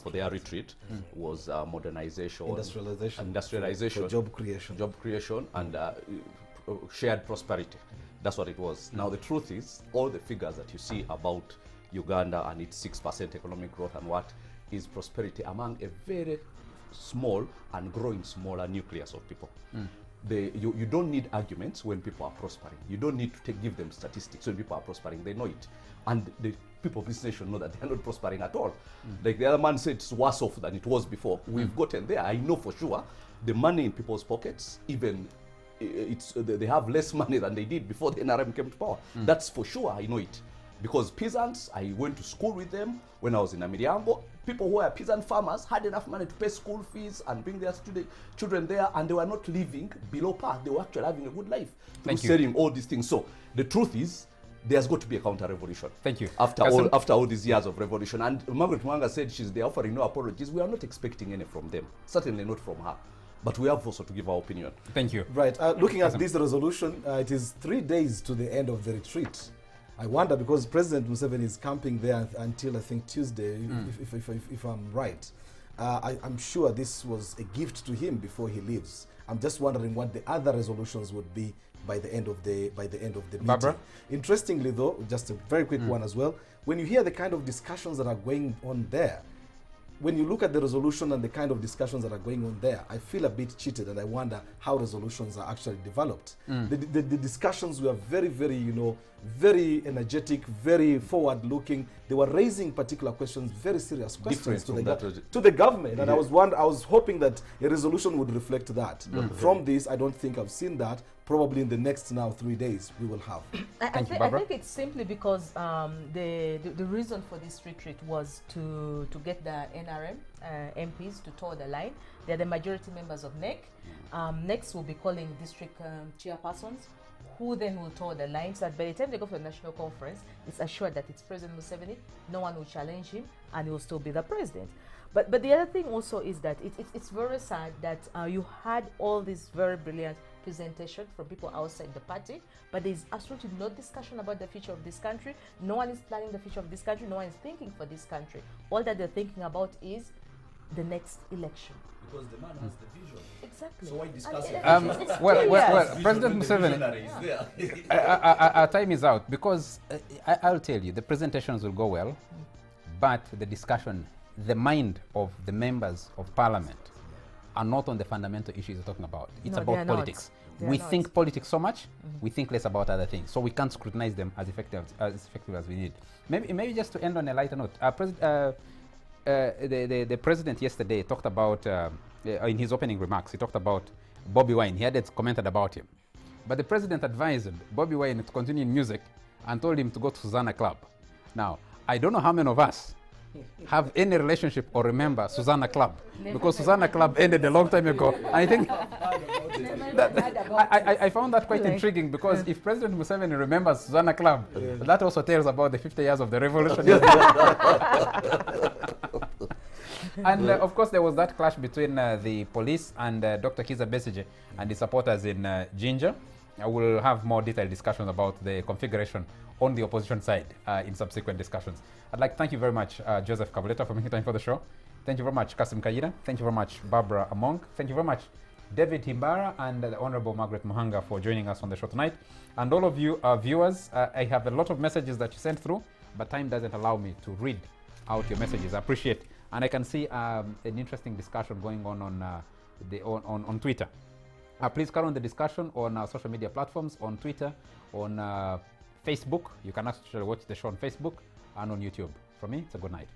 for their retreat, was modernization, industrialization, for job creation, and shared prosperity. That's what it was. Now, the truth is, all the figures that you see about Uganda and its 6% economic growth and what is prosperity among a very small and growing smaller nucleus of people. You don't need arguments when people are prospering. You don't need to give them statistics when people are prospering. They know it. And the people of this nation know that they are not prospering at all. Like the other man said, it's worse off than it was before. We've gotten there. I know for sure the money in people's pockets, even they have less money than they did before the NRM came to power. That's for sure. I know it. Because peasants, I went to school with them when I was in Amiriango. People who were peasant farmers had enough money to pay school fees and bring their children there, and they were not living below par. They were actually having a good life through selling all these things. So the truth is, there's got to be a counter-revolution. Thank you. After all these years of revolution. And Margaret Mwanga said they're offering no apologies. We are not expecting any from them. Certainly not from her. But we have also to give our opinion. Thank you. Right. Looking at this resolution, it is 3 days to the end of the retreat. I wonder, because President Museveni is camping there until, I think, Tuesday, if I'm right. I'm sure this was a gift to him before he leaves. I'm just wondering what the other resolutions would be by the end of the meeting. Barbara? Interestingly, though, just a very quick one as well. When you hear the kind of discussions that are going on there, when you look at the resolution and the kind of discussions that are going on there, I feel a bit cheated, and I wonder how resolutions are actually developed. The discussions were very, very, very energetic, very forward-looking. They were raising particular questions, very serious questions to the government. And I was hoping that a resolution would reflect that. From this, I don't think I've seen that. Probably in the next 3 days, we will have. I think it's simply because the reason for this retreat was to get the NRM MPs to toe the line. They're the majority members of NEC. Next, we'll be calling district chairpersons, who then will toe the line, so that by the time they go for the national conference, it's assured that it's President Museveni, no one will challenge him, and he will still be the president. But the other thing also is that it's very sad that you had all these very brilliant presentation from people outside the party, but there's absolutely no discussion about the future of this country. No one is planning the future of this country. No one is thinking for this country. All that they're thinking about is the next election. Because the man has the vision. Exactly. So why discuss it? Well, President Museveni, our time is out, because I'll tell you, the presentations will go well, but the discussion, the mind of the members of parliament are not on the fundamental issues you're talking about. It's about politics. We think politics so much, we think less about other things. So we can't scrutinize them as effective as we need. Maybe just to end on a lighter note, the president yesterday talked about, in his opening remarks, he talked about Bobby Wine. He hadn't commented about him. But the president advised Bobby Wine to continue in music and told him to go to Susanna Club. Now, I don't know how many of us have any relationship or remember Susanna Club, because Susanna Club ended a long time ago. I think I found that quite intriguing, because if President Museveni remembers Susanna Club, that also tells about the 50 years of the revolution. And of course, there was that clash between the police and Dr. Kiza Besigye and the supporters in Jinja. We'll have more detailed discussions about the configuration on the opposition side in subsequent discussions. I'd like to thank you very much, Joseph Kabuleta, for making time for the show. Thank you very much, Kasim Kayira. Thank you very much, Barbara Among. Thank you very much, David Himbara, and the Honorable Margaret Muhanga, for joining us on the show tonight. And all of you, viewers, I have a lot of messages that you sent through, but time doesn't allow me to read out your messages. I appreciate, and I can see an interesting discussion going on Twitter. Please carry on the discussion on our social media platforms, on Twitter, on Facebook. You can actually watch the show on Facebook and on YouTube. From me, it's a good night.